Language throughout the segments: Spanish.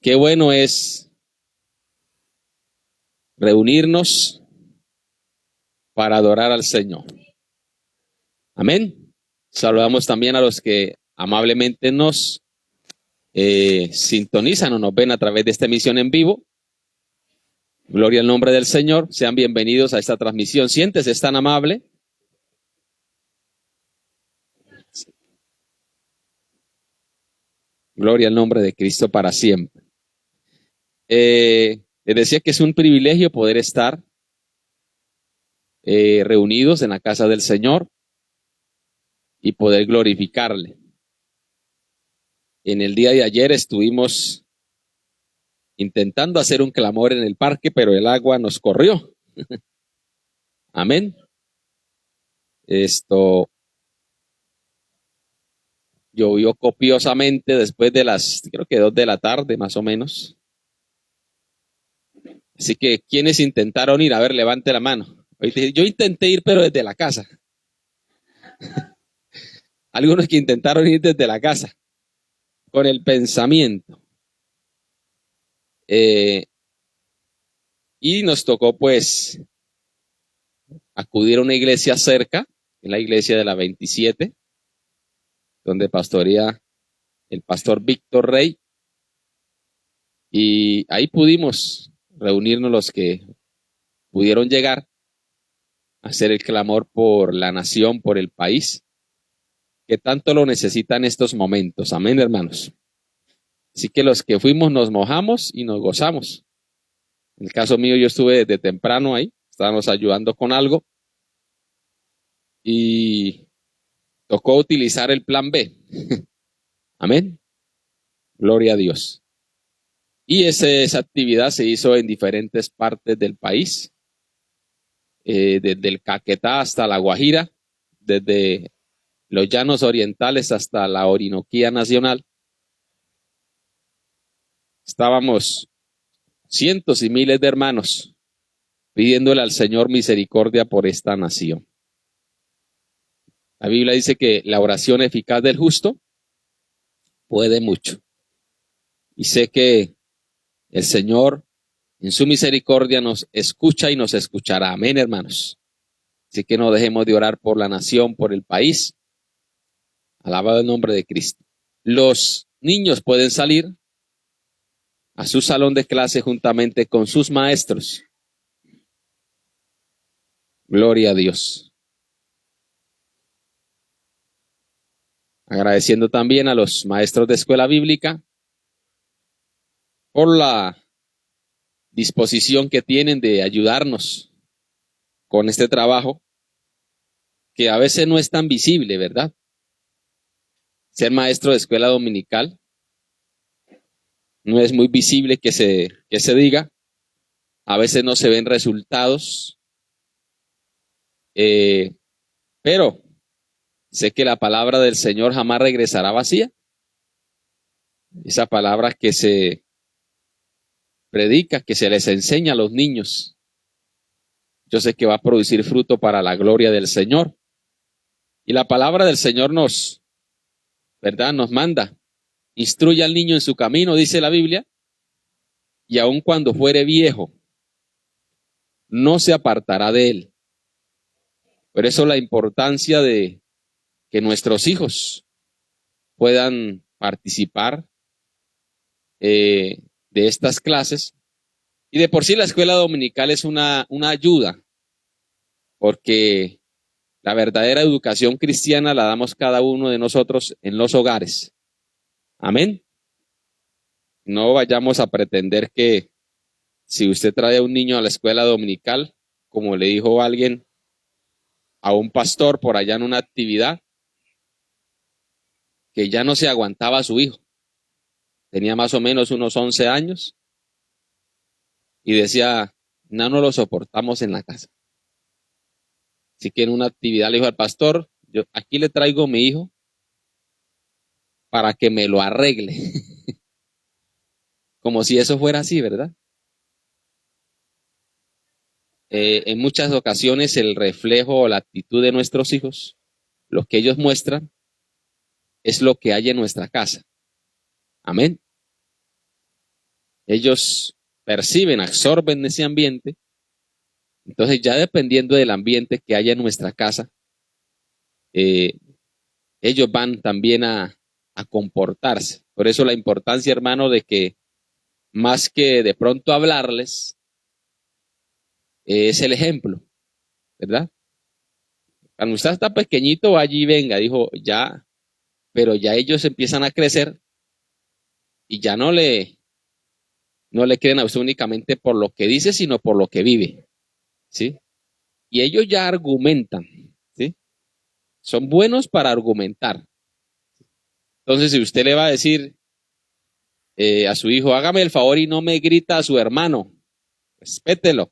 Qué bueno es reunirnos para adorar al Señor. Amén. Saludamos también a los que amablemente nos sintonizan o nos ven a través de esta emisión en vivo. Gloria al nombre del Señor. Sean bienvenidos a esta transmisión. Siéntese, es tan amable. Gloria al nombre de Cristo para siempre. Les decía que es un privilegio poder estar reunidos en la casa del Señor y poder glorificarle. En el día de ayer estuvimos intentando hacer un clamor en el parque, pero el agua nos corrió. Amén. Llovió copiosamente después de creo que 2 de la tarde más o menos. Así que, ¿quiénes intentaron ir? A ver, levante la mano. Yo intenté ir, pero desde la casa. Algunos que intentaron ir desde la casa, con el pensamiento. Y nos tocó, pues, acudir a una iglesia cerca, en la iglesia de la 27, donde pastorea el pastor Víctor Rey. Y ahí pudimos reunirnos los que pudieron llegar a hacer el clamor por la nación, por el país, que tanto lo necesitan estos momentos. Amén, hermanos. Así que los que fuimos nos mojamos y nos gozamos. En el caso mío, yo estuve desde temprano ahí, estábamos ayudando con algo y tocó utilizar el plan B. Amén. Gloria a Dios. Y esa actividad se hizo en diferentes partes del país, desde el Caquetá hasta la Guajira, desde los llanos orientales hasta la Orinoquía Nacional. Estábamos cientos y miles de hermanos pidiéndole al Señor misericordia por esta nación. La Biblia dice que la oración eficaz del justo puede mucho. Y sé que el Señor en su misericordia nos escucha y nos escuchará. Amén, hermanos. Así que no dejemos de orar por la nación, por el país. Alabado el nombre de Cristo. Los niños pueden salir a su salón de clase juntamente con sus maestros. Gloria a Dios. Agradeciendo también a los maestros de escuela bíblica por la disposición que tienen de ayudarnos con este trabajo, que a veces no es tan visible, ¿verdad? Ser maestro de escuela dominical no es muy visible que se diga. A veces no se ven resultados, pero sé que la palabra del Señor jamás regresará vacía. Esa palabra que se predica, que se les enseña a los niños, yo sé que va a producir fruto para la gloria del Señor. Y la palabra del Señor ¿verdad? Nos manda, instruye al niño en su camino, dice la Biblia, y aun cuando fuere viejo, no se apartará de él. Por eso la importancia de que nuestros hijos puedan participar de estas clases. Y de por sí la escuela dominical es una ayuda, porque la verdadera educación cristiana la damos cada uno de nosotros en los hogares. Amén. No vayamos a pretender que si usted trae a un niño a la escuela dominical, como le dijo alguien a un pastor por allá en una actividad, que ya no se aguantaba a su hijo. Tenía más o menos unos 11 años y decía, no lo soportamos en la casa. Así que en una actividad le dijo al pastor, yo aquí le traigo a mi hijo para que me lo arregle. Como si eso fuera así, ¿verdad? En muchas ocasiones el reflejo o la actitud de nuestros hijos, lo que ellos muestran, es lo que hay en nuestra casa. Amén. ellos perciben, absorben ese ambiente. Entonces ya dependiendo del ambiente que haya en nuestra casa, ellos van también a comportarse. Por eso la importancia, hermano, de que más que de pronto hablarles, es el ejemplo, ¿verdad? Cuando usted está pequeñito, allí venga, dijo, ya, pero ya ellos empiezan a crecer y ya no le creen a usted únicamente por lo que dice, sino por lo que vive, ¿sí? Y ellos ya argumentan, ¿sí? Son buenos para argumentar. Entonces, si usted le va a decir a su hijo, hágame el favor y no me grita a su hermano, respételo.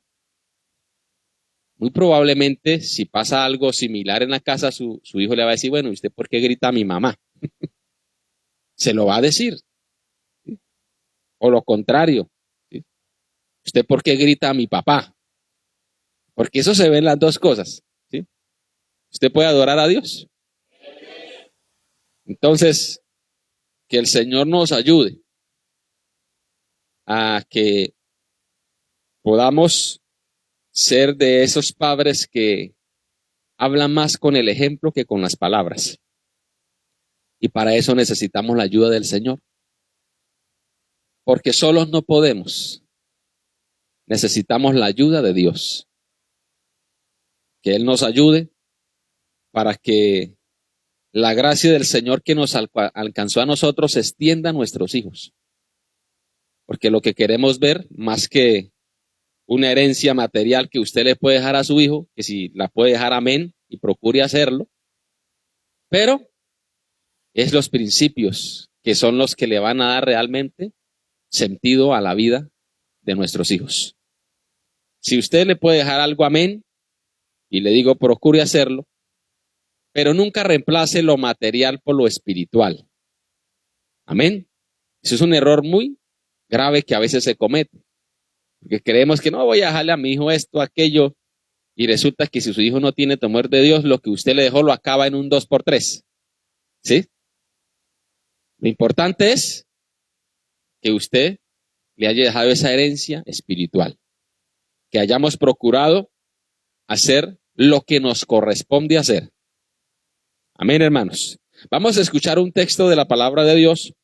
Muy probablemente, si pasa algo similar en la casa, su hijo le va a decir, bueno, ¿y usted por qué grita a mi mamá? Se lo va a decir. ¿Sí? O lo contrario. ¿Sí? ¿Usted por qué grita a mi papá? Porque eso se ve en las dos cosas. ¿Sí? ¿Usted puede adorar a Dios? Entonces, que el Señor nos ayude a que podamos ser de esos padres que hablan más con el ejemplo que con las palabras. Y para eso necesitamos la ayuda del Señor. Porque solos no podemos. Necesitamos la ayuda de Dios. Que Él nos ayude para que la gracia del Señor que nos alcanzó a nosotros se extienda a nuestros hijos. Porque lo que queremos ver, más que una herencia material que usted le puede dejar a su hijo, que si la puede dejar, amén, y procure hacerlo, pero es los principios que son los que le van a dar realmente sentido a la vida de nuestros hijos. Si usted le puede dejar algo, amén, y le digo, procure hacerlo, pero nunca reemplace lo material por lo espiritual. Amén. Eso es un error muy grave que a veces se comete. Porque creemos que no voy a dejarle a mi hijo esto, aquello, y resulta que si su hijo no tiene temor de Dios, lo que usted le dejó lo acaba en un 2x3. ¿Sí? Lo importante es que usted le haya dejado esa herencia espiritual. Que hayamos procurado hacer lo que nos corresponde hacer. Amén, hermanos. Vamos a escuchar un texto de la palabra de Dios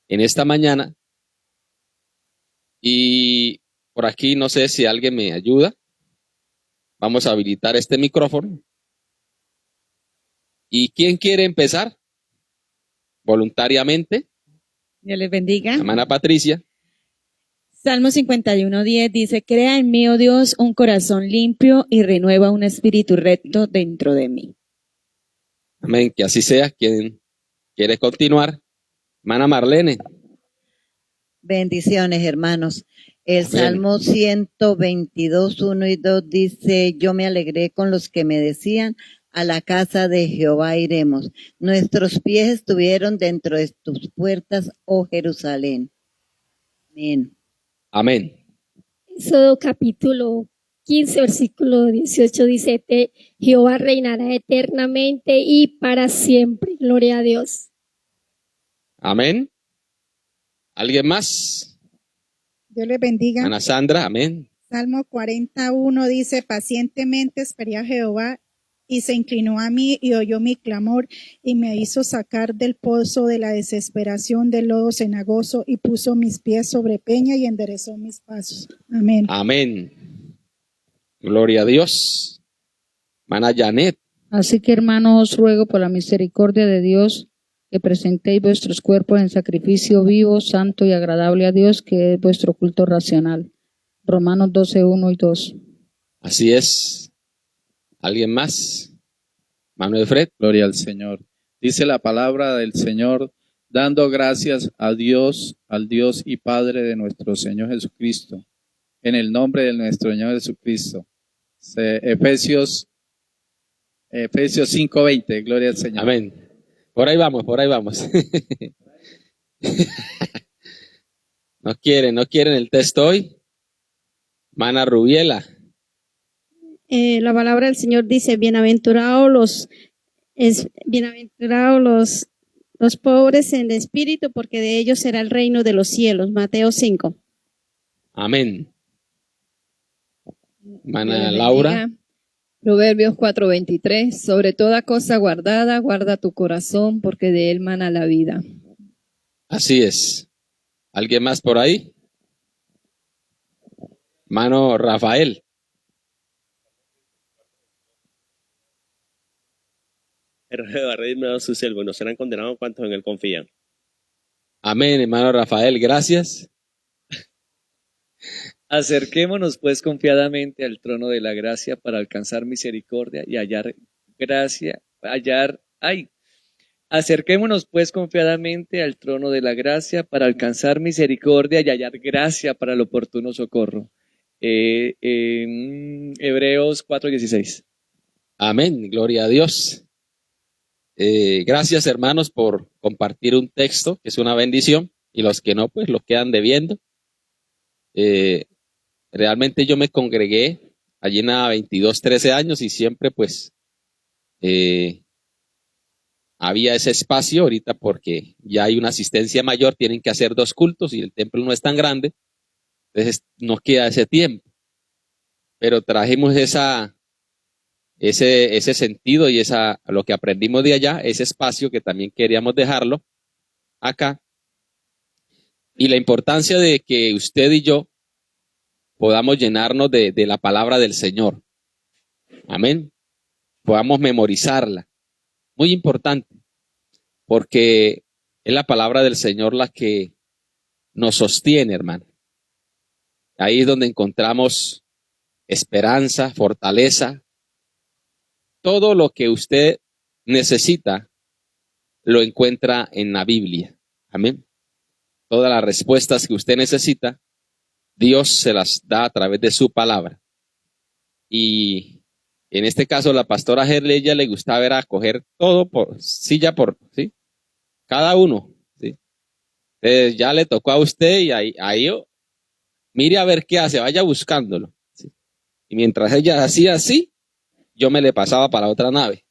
en esta mañana. Y por aquí no sé si alguien me ayuda. Vamos a habilitar este micrófono. ¿Y quién quiere empezar? Voluntariamente. Dios les bendiga. Hermana Patricia. Salmo 51:10 dice, crea en mí, oh Dios, un corazón limpio y renueva un espíritu recto dentro de mí. Amén, que así sea. ¿Quién quiere continuar? Hermana Marlene. Bendiciones, hermanos. El Amén. Salmo 122, 1 y 2 dice, yo me alegré con los que me decían, a la casa de Jehová iremos. Nuestros pies estuvieron dentro de tus puertas, oh Jerusalén. Amén. Amén. Éxodo capítulo 15, versículo 18 dice, Jehová reinará eternamente y para siempre. Gloria a Dios. Amén. ¿Alguien más? Dios les bendiga. Ana Sandra, amén. Salmo 41 dice, pacientemente esperé a Jehová y se inclinó a mí y oyó mi clamor y me hizo sacar del pozo de la desesperación del lodo cenagoso y puso mis pies sobre peña y enderezó mis pasos. Amén. Amén. Gloria a Dios. Hermana Janet. Así que, hermanos, os ruego por la misericordia de Dios que presentéis vuestros cuerpos en sacrificio vivo, santo y agradable a Dios, que es vuestro culto racional. Romanos 12, 1 y 2. Así es. ¿Alguien más? Manuel Fred. Gloria al Señor. Dice la palabra del Señor, dando gracias a Dios, al Dios y Padre de nuestro Señor Jesucristo, en el nombre de nuestro Señor Jesucristo. Efesios 5:20, gloria al Señor. Amén. Por ahí vamos, por ahí vamos. No quieren el texto hoy. Mana Rubiela. La palabra del Señor dice, bienaventurados los los pobres en espíritu, porque de ellos será el reino de los cielos. Mateo 5. Amén. Hermana Dios Laura. bendiga. Proverbios 4:23, sobre toda cosa guardada, guarda tu corazón, porque de él mana la vida. Así es. ¿Alguien más por ahí? Hermano Rafael. El rey de Barré me ha dado su siervo, no serán condenados cuantos en él confían. Amén, hermano Rafael, gracias. Acerquémonos pues confiadamente al trono de la gracia para alcanzar misericordia y hallar gracia, Acerquémonos pues confiadamente al trono de la gracia para alcanzar misericordia y hallar gracia para el oportuno socorro. Hebreos 4:16. Amén, gloria a Dios. Gracias, hermanos, por compartir un texto, que es una bendición, y los que no, pues lo quedan debiendo. Realmente yo me congregué allí en la 13 años y siempre pues había ese espacio. Ahorita porque ya hay una asistencia mayor, tienen que hacer 2 cultos y el templo no es tan grande, entonces nos queda ese tiempo. Pero trajimos ese sentido y lo que aprendimos de allá, ese espacio que también queríamos dejarlo acá. Y la importancia de que usted y yo podamos llenarnos de la palabra del Señor. Amén. Podamos memorizarla. Muy importante, porque es la palabra del Señor la que nos sostiene, hermano. Ahí es donde encontramos esperanza, fortaleza. Todo lo que usted necesita lo encuentra en la Biblia. Amén. Todas las respuestas que usted necesita, Dios se las da a través de su palabra. Y en este caso, la pastora Gerle, ella le gustaba era coger todo ¿sí? Cada uno, ¿sí? Entonces ya le tocó a usted y ahí mire a ver qué hace, vaya buscándolo, ¿sí? Y mientras ella hacía así, yo me le pasaba para otra nave.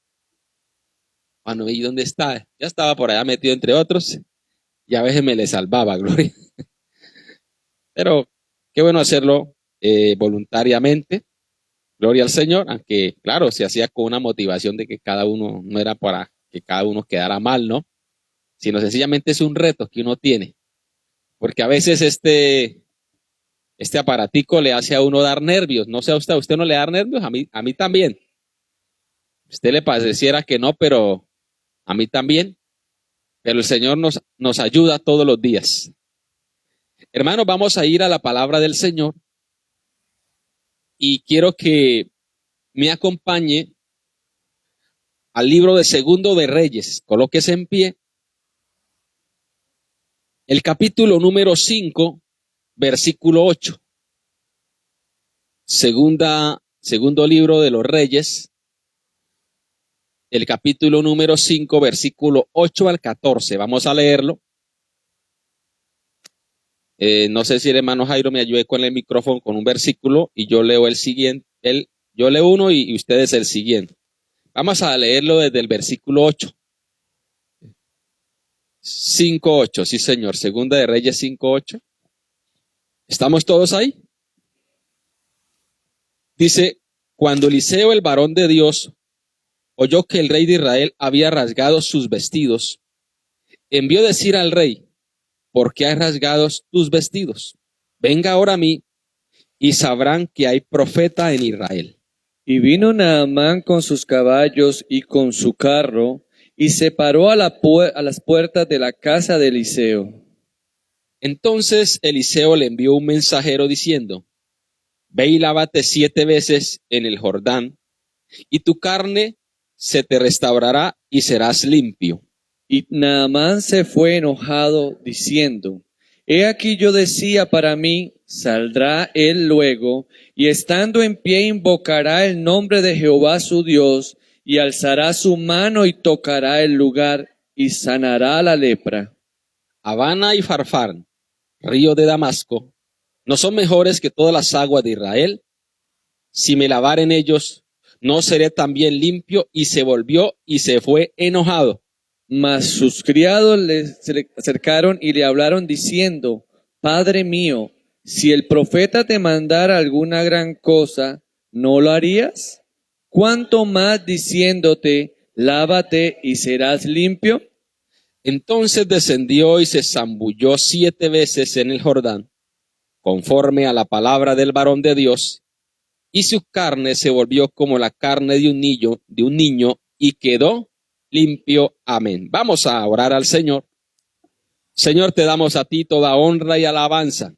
Bueno, ¿y dónde está? Ya estaba por allá metido entre otros y a veces me le salvaba, gloria. Pero qué bueno hacerlo voluntariamente, gloria al Señor, aunque claro, se hacía con una motivación de que cada uno, no era para que cada uno quedara mal, ¿no? Sino sencillamente es un reto que uno tiene, porque a veces este aparatico le hace a uno dar nervios. No sé a usted no le da nervios, a mí también. Usted le pareciera que no, pero a mí también. Pero el Señor nos ayuda todos los días. Hermanos, vamos a ir a la palabra del Señor y quiero que me acompañe al libro de Segundo de Reyes. Colóquese en pie. El capítulo número 5, versículo 8. Segundo libro de los Reyes, el capítulo número 5, versículo 8 al 14. Vamos a leerlo. No sé si el hermano Jairo me ayude con el micrófono con un versículo y yo leo el siguiente. Yo leo uno y ustedes el siguiente. Vamos a leerlo desde el versículo 8. 5:8, sí señor. Segunda de Reyes 5:8. ¿Estamos todos ahí? Dice, cuando Eliseo, el varón de Dios, oyó que el rey de Israel había rasgado sus vestidos, envió decir al rey, ¿por qué has rasgado tus vestidos? Venga ahora a mí y sabrán que hay profeta en Israel. Y vino Naamán con sus caballos y con su carro, y se paró a las puertas de la casa de Eliseo. Entonces Eliseo le envió un mensajero diciendo, ve y lávate 7 veces en el Jordán, y tu carne se te restaurará y serás limpio. Y Naamán se fue enojado, diciendo, he aquí yo decía para mí, saldrá él luego, y estando en pie invocará el nombre de Jehová su Dios, y alzará su mano y tocará el lugar, y sanará la lepra. Abana y Farfán, río de Damasco, ¿no son mejores que todas las aguas de Israel? Si me lavare en ellos, ¿no seré también limpio? Y se volvió y se fue enojado. Mas sus criados se le acercaron y le hablaron diciendo, Padre mío, si el profeta te mandara alguna gran cosa, ¿no lo harías? ¿Cuánto más diciéndote, lávate y serás limpio? Entonces descendió y se zambulló 7 veces en el Jordán, conforme a la palabra del varón de Dios, y su carne se volvió como la carne de un niño, y quedó limpio. Amén. Vamos a orar al Señor. Señor, te damos a ti toda honra y alabanza.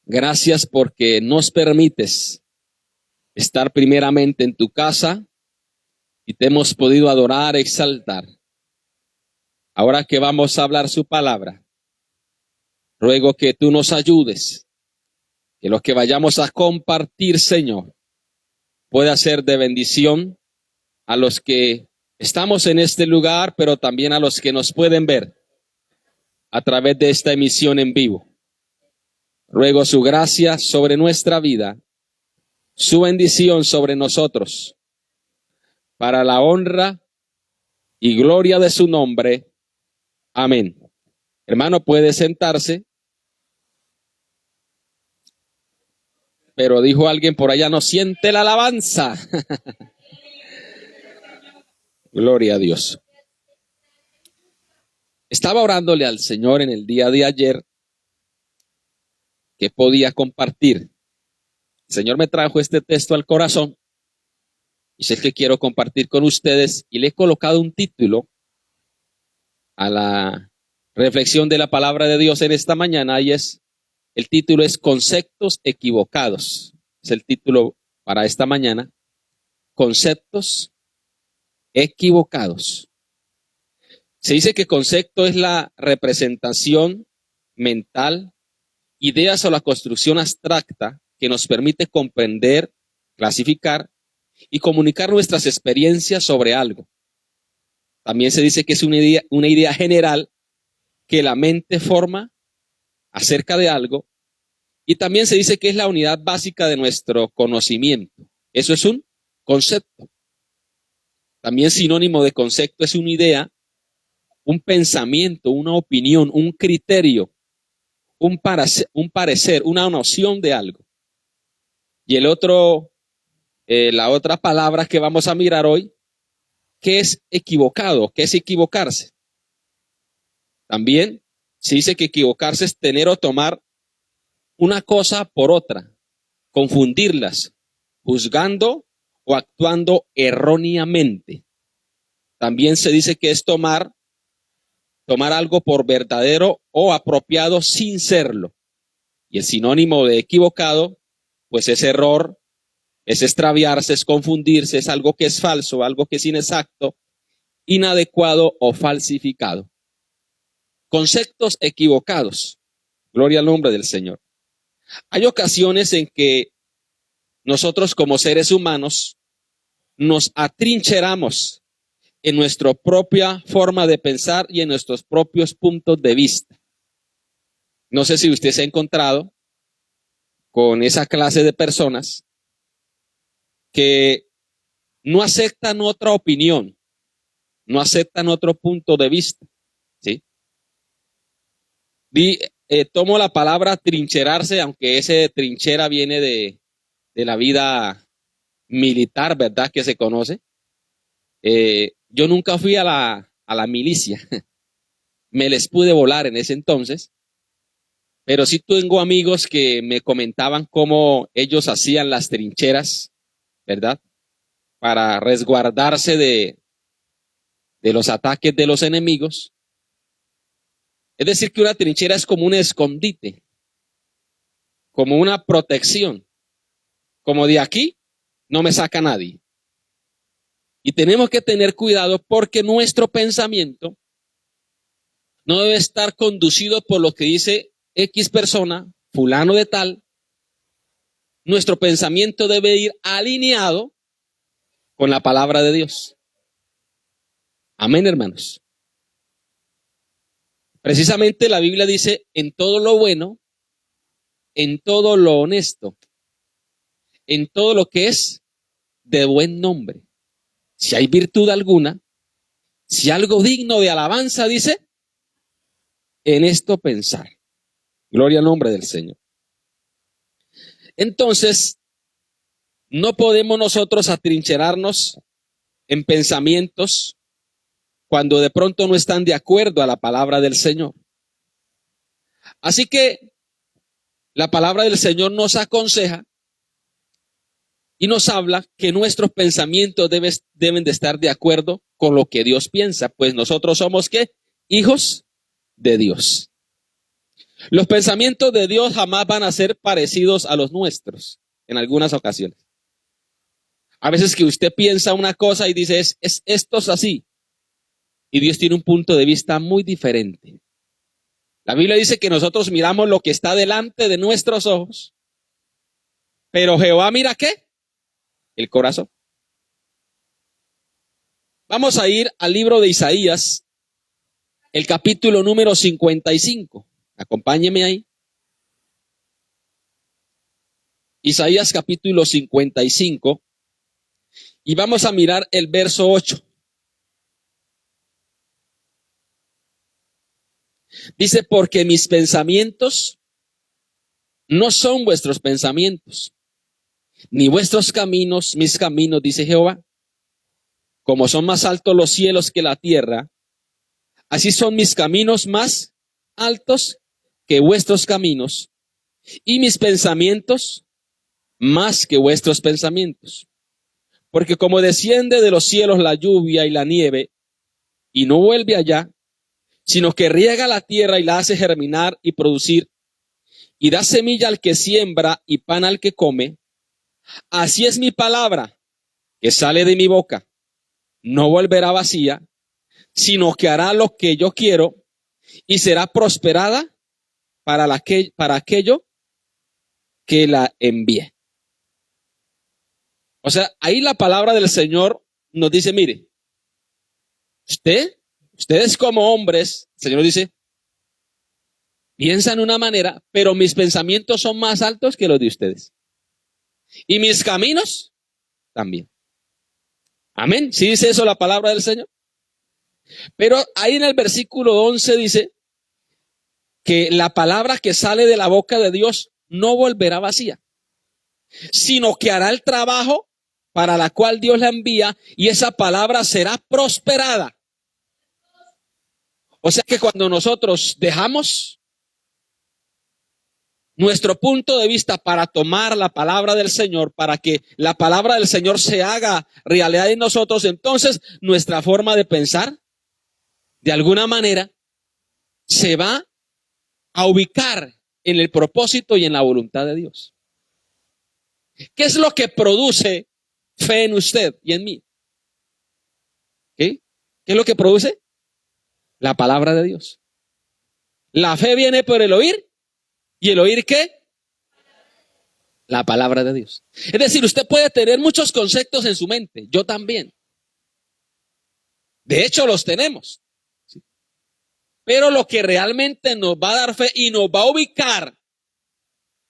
Gracias porque nos permites estar primeramente en tu casa y te hemos podido adorar, exaltar. Ahora que vamos a hablar su palabra, ruego que tú nos ayudes, que lo que vayamos a compartir, Señor, pueda ser de bendición a los que estamos en este lugar, pero también a los que nos pueden ver a través de esta emisión en vivo. Ruego su gracia sobre nuestra vida, su bendición sobre nosotros, para la honra y gloria de su nombre. Amén. Hermano, puede sentarse. Pero dijo alguien por allá, no siente la alabanza. Gloria a Dios. Estaba orándole al Señor en el día de ayer que podía compartir. El Señor me trajo este texto al corazón y sé que quiero compartir con ustedes y le he colocado un título a la reflexión de la palabra de Dios en esta mañana y el título es Conceptos equivocados. Es el título para esta mañana. Conceptos equivocados. Se dice que concepto es la representación mental, ideas o la construcción abstracta que nos permite comprender, clasificar y comunicar nuestras experiencias sobre algo. También se dice que es una idea general que la mente forma acerca de algo, y también se dice que es la unidad básica de nuestro conocimiento. Eso es un concepto. También sinónimo de concepto es una idea, un pensamiento, una opinión, un criterio, un parecer, una noción de algo. Y la otra palabra que vamos a mirar hoy, ¿qué es equivocado? ¿Qué es equivocarse? También se dice que equivocarse es tener o tomar una cosa por otra, confundirlas, juzgando o actuando erróneamente. También se dice que es tomar algo por verdadero o apropiado sin serlo. Y el sinónimo de equivocado, pues es error, es extraviarse, es confundirse, es algo que es falso, algo que es inexacto, inadecuado o falsificado. Conceptos equivocados. Gloria al nombre del Señor. Hay ocasiones en que nosotros como seres humanos nos atrincheramos en nuestra propia forma de pensar y en nuestros propios puntos de vista. No sé si usted se ha encontrado con esa clase de personas que no aceptan otra opinión, no aceptan otro punto de vista, ¿sí? Tomo la palabra trincherarse, aunque ese trinchera viene de la vida militar, ¿verdad? Que se conoce. Yo nunca fui a la milicia. Me les pude volar en ese entonces. Pero sí tengo amigos que me comentaban cómo ellos hacían las trincheras, ¿verdad? Para resguardarse de los ataques de los enemigos. Es decir, que una trinchera es como un escondite, como una protección, como de aquí no me saca nadie. Y tenemos que tener cuidado porque nuestro pensamiento no debe estar conducido por lo que dice X persona, fulano de tal. Nuestro pensamiento debe ir alineado con la palabra de Dios. Amén, hermanos. Precisamente la Biblia dice, en todo lo bueno, en todo lo honesto, en todo lo que es de buen nombre. Si hay virtud alguna, Si algo digno de alabanza, dice, en esto pensar. Gloria al nombre del Señor. Entonces, no podemos nosotros atrincherarnos en pensamientos cuando de pronto no están de acuerdo a la palabra del Señor. Así que la palabra del Señor nos aconseja y nos habla que nuestros pensamientos deben de estar de acuerdo con lo que Dios piensa, pues nosotros somos ¿qué? Hijos de Dios. Los pensamientos de Dios jamás van a ser parecidos a los nuestros en algunas ocasiones. A veces que usted piensa una cosa y dice, esto es así. Y Dios tiene un punto de vista muy diferente. La Biblia dice que nosotros miramos lo que está delante de nuestros ojos, pero Jehová mira ¿qué? El corazón. Vamos a ir al libro de Isaías, el capítulo número 55. Acompáñeme ahí. Isaías capítulo 55. Y vamos a mirar el verso 8. Dice, porque mis pensamientos no son vuestros pensamientos, ni vuestros caminos, mis caminos, dice Jehová. Como son más altos los cielos que la tierra, así son mis caminos más altos que vuestros caminos, y mis pensamientos más que vuestros pensamientos. Porque como desciende de los cielos la lluvia y la nieve, y no vuelve allá, sino que riega la tierra y la hace germinar y producir, y da semilla al que siembra y pan al que come, así es mi palabra que sale de mi boca. No volverá vacía, sino que hará lo que yo quiero y será prosperada para aquello que la envíe. O sea, ahí la palabra del Señor nos dice, mire, ustedes como hombres, el Señor dice, piensan de una manera, pero mis pensamientos son más altos que los de ustedes. Y mis caminos también. Amén. ¿Sí dice eso la palabra del Señor? Pero ahí en el versículo 11 dice que la palabra que sale de la boca de Dios no volverá vacía, sino que hará el trabajo para la cual Dios la envía, y esa palabra será prosperada. O sea que cuando nosotros dejamos nuestro punto de vista para tomar la palabra del Señor, para que la palabra del Señor se haga realidad en nosotros, entonces nuestra forma de pensar, de alguna manera, se va a ubicar en el propósito y en la voluntad de Dios. ¿Qué es lo que produce fe en usted y en mí? ¿Qué es lo que produce? La palabra de Dios. La fe viene por el oír, ¿y el oír qué? La palabra de Dios. Es decir, usted puede tener muchos conceptos en su mente, yo también. De hecho, los tenemos. ¿Sí? Pero lo que realmente nos va a dar fe y nos va a ubicar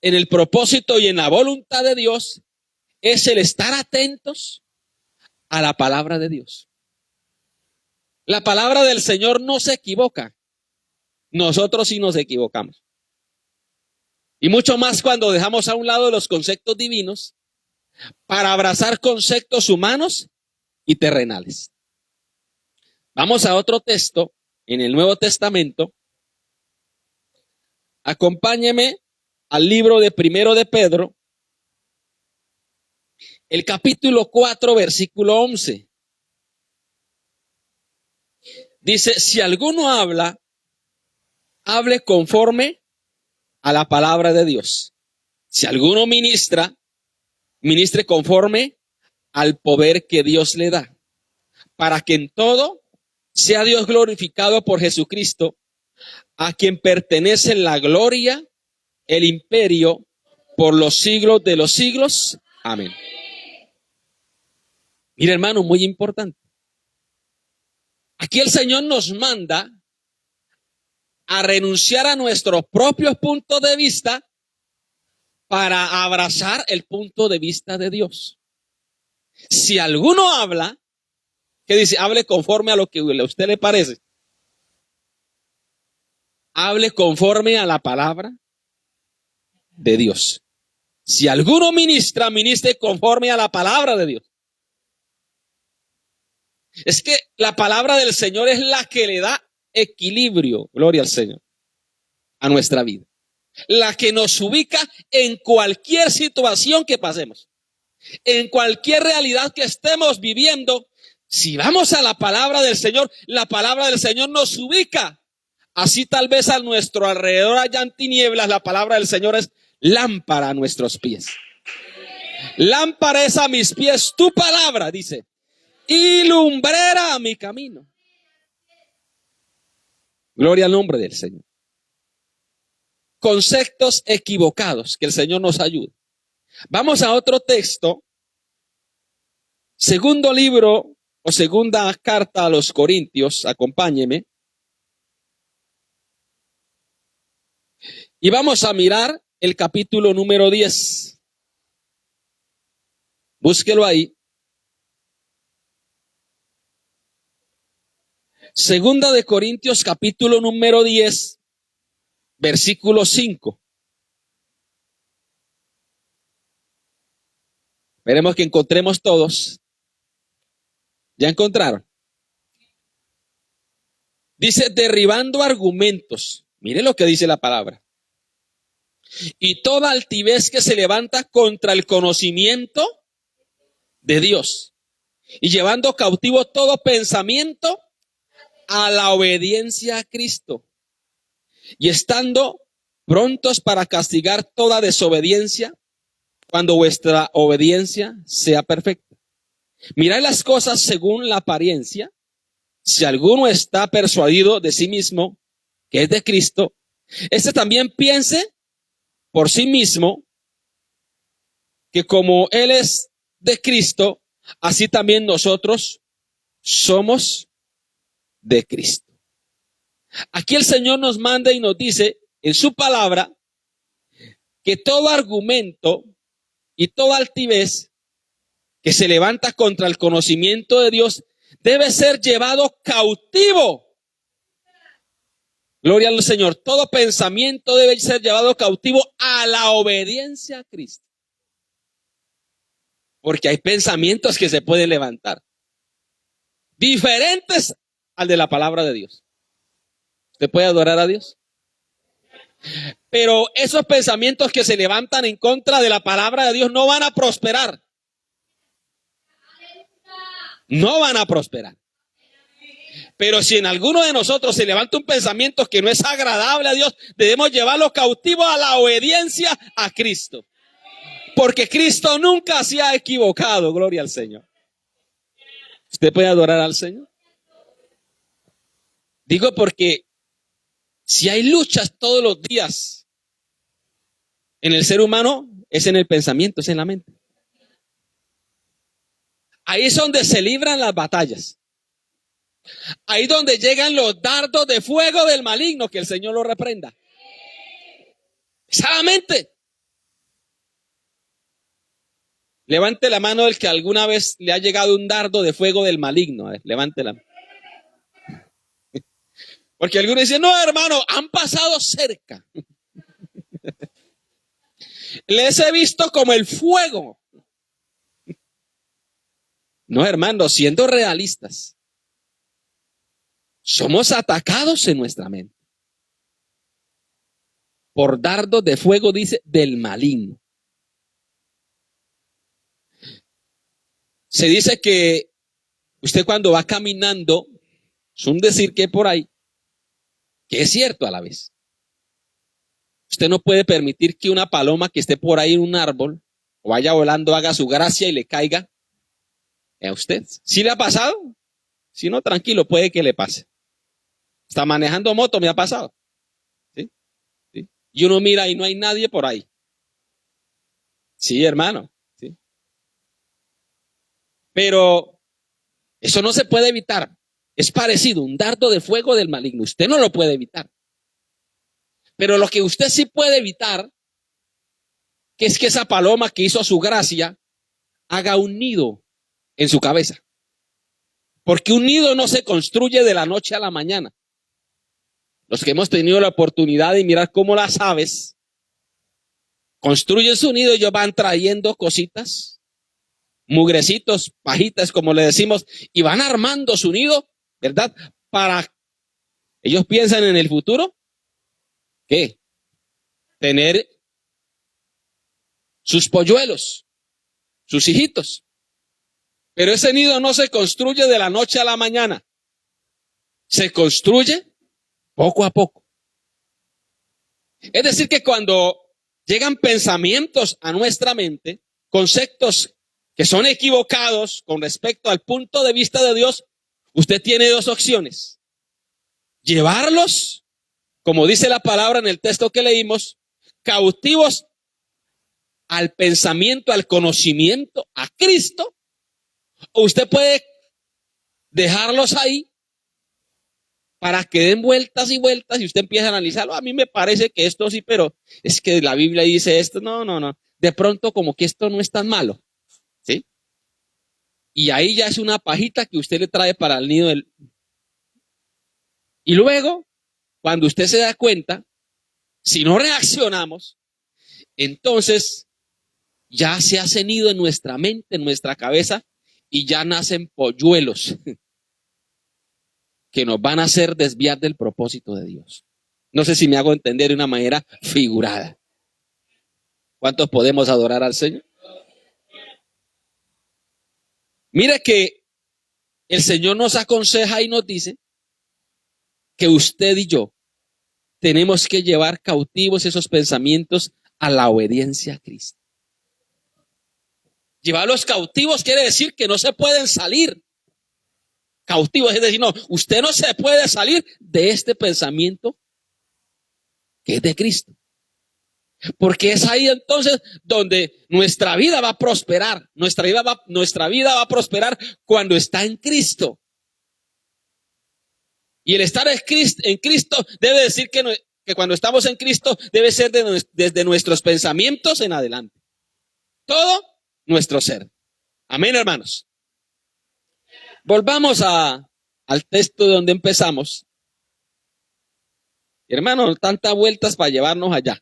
en el propósito y en la voluntad de Dios es el estar atentos a la palabra de Dios. La palabra del Señor no se equivoca. Nosotros sí nos equivocamos. Y mucho más cuando dejamos a un lado los conceptos divinos para abrazar conceptos humanos y terrenales. Vamos a otro texto en el Nuevo Testamento. Acompáñeme al libro de Primero de Pedro, el capítulo 4, versículo 11. Dice, si alguno habla, hable conforme a la palabra de Dios. Si alguno ministra, ministre conforme al poder que Dios le da, para que en todo sea Dios glorificado por Jesucristo, a quien pertenece la gloria, el imperio, por los siglos de los siglos. Amén. Mira, hermano, muy importante. Aquí el Señor nos manda a renunciar a nuestros propios puntos de vista para abrazar el punto de vista de Dios. Si alguno habla, ¿Qué dice? Hable conforme a lo que a usted le parece. Hable conforme a la palabra de Dios. Si alguno ministra, ministre conforme a la palabra de Dios. Es que la palabra del Señor es la que le da equilibrio, gloria al Señor, a nuestra vida. La que nos ubica en cualquier situación que pasemos, en cualquier realidad que estemos viviendo. Si vamos a la palabra del Señor, la palabra del Señor nos ubica. Así tal vez a nuestro alrededor hayan tinieblas, la palabra del Señor es lámpara a nuestros pies. Lámpara es a mis pies tu palabra, dice, y lumbrera a mi camino. Gloria al nombre del Señor. Conceptos equivocados, que el Señor nos ayude. Vamos a otro texto. Segundo libro o segunda carta a los Corintios, acompáñeme. Y vamos a mirar el capítulo número 10. Búsquelo ahí. Segunda de Corintios, capítulo número 10, versículo 5. Esperemos que encontremos todos. ¿Ya encontraron? Dice, derribando argumentos. Mire lo que dice la palabra. Y toda altivez que se levanta contra el conocimiento de Dios. Y llevando cautivo todo pensamiento a la obediencia a Cristo. Y estando prontos para castigar toda desobediencia cuando vuestra obediencia sea perfecta. Mirad las cosas según la apariencia. Si alguno está persuadido de sí mismo que es de Cristo, este también piense por sí mismo que como Él es de Cristo, así también nosotros somos de Cristo. Aquí el Señor nos manda y nos dice en su palabra que todo argumento y toda altivez que se levanta contra el conocimiento de Dios debe ser llevado cautivo. Gloria al Señor. Todo pensamiento debe ser llevado cautivo a la obediencia a Cristo. Porque hay pensamientos que se pueden levantar, diferentes al de la palabra de Dios. ¿Usted puede adorar a Dios? Pero esos pensamientos que se levantan en contra de la palabra de Dios no van a prosperar. No van a prosperar. Pero si en alguno de nosotros se levanta un pensamiento que no es agradable a Dios, debemos llevarlo cautivo a la obediencia a Cristo. Porque Cristo nunca se ha equivocado, gloria al Señor. ¿Usted puede adorar al Señor? Digo porque si hay luchas todos los días en el ser humano, es en el pensamiento, es en la mente. Ahí es donde se libran las batallas. Ahí es donde llegan los dardos de fuego del maligno, que el Señor lo reprenda. Solamente. Levante la mano el que alguna vez le ha llegado un dardo de fuego del maligno. A ver, levántela. Porque algunos dicen, no, hermano, han pasado cerca. Les he visto como el fuego. No, hermano, siendo realistas, somos atacados en nuestra mente por dardos de fuego, dice, del maligno. Se dice que usted cuando va caminando, es un decir que por ahí, que es cierto a la vez. Usted no puede permitir que una paloma que esté por ahí en un árbol o vaya volando haga su gracia y le caiga a usted. ¿Sí le ha pasado? Si no, tranquilo, puede que le pase. Está manejando moto, me ha pasado. ¿Sí? ¿Sí? Y uno mira y no hay nadie por ahí. Sí, hermano. ¿Sí? Pero eso no se puede evitar. Es parecido, un dardo de fuego del maligno. Usted no lo puede evitar. Pero lo que usted sí puede evitar, que es que esa paloma que hizo su gracia haga un nido en su cabeza. Porque un nido no se construye de la noche a la mañana. Los que hemos tenido la oportunidad de mirar cómo las aves construyen su nido, ellos van trayendo cositas, mugrecitos, pajitas, como le decimos, y van armando su nido, ¿verdad? Ellos piensan en el futuro, ¿qué? Tener sus polluelos, sus hijitos. Pero ese nido no se construye de la noche a la mañana. Se construye poco a poco. Es decir, que cuando llegan pensamientos a nuestra mente, conceptos que son equivocados con respecto al punto de vista de Dios, usted tiene dos opciones. Llevarlos, como dice la palabra en el texto que leímos, cautivos al pensamiento, al conocimiento, a Cristo, o usted puede dejarlos ahí para que den vueltas y vueltas y usted empieza a analizarlo. A mí me parece que esto sí, pero es que la Biblia dice esto. No. De pronto como que esto no es tan malo. ¿Sí? Y ahí ya es una pajita que usted le trae para el nido del... Y luego, cuando usted se da cuenta, si no reaccionamos, entonces ya se hace nido en nuestra mente, en nuestra cabeza, y ya nacen polluelos que nos van a hacer desviar del propósito de Dios. No sé si me hago entender de una manera figurada. ¿Cuántos podemos adorar al Señor? Mire que el Señor nos aconseja y nos dice que usted y yo tenemos que llevar cautivos esos pensamientos a la obediencia a Cristo. Llevarlos cautivos quiere decir que no se pueden salir. Cautivos es decir, no, usted no se puede salir de este pensamiento que es de Cristo. Porque es ahí entonces donde nuestra vida va a prosperar. Nuestra vida va a prosperar cuando está en Cristo. Y el estar en Cristo debe decir que cuando estamos en Cristo debe ser desde nuestros pensamientos en adelante. Todo nuestro ser. Amén, hermanos. Volvamos al texto donde empezamos. Hermano, tantas vueltas para llevarnos allá.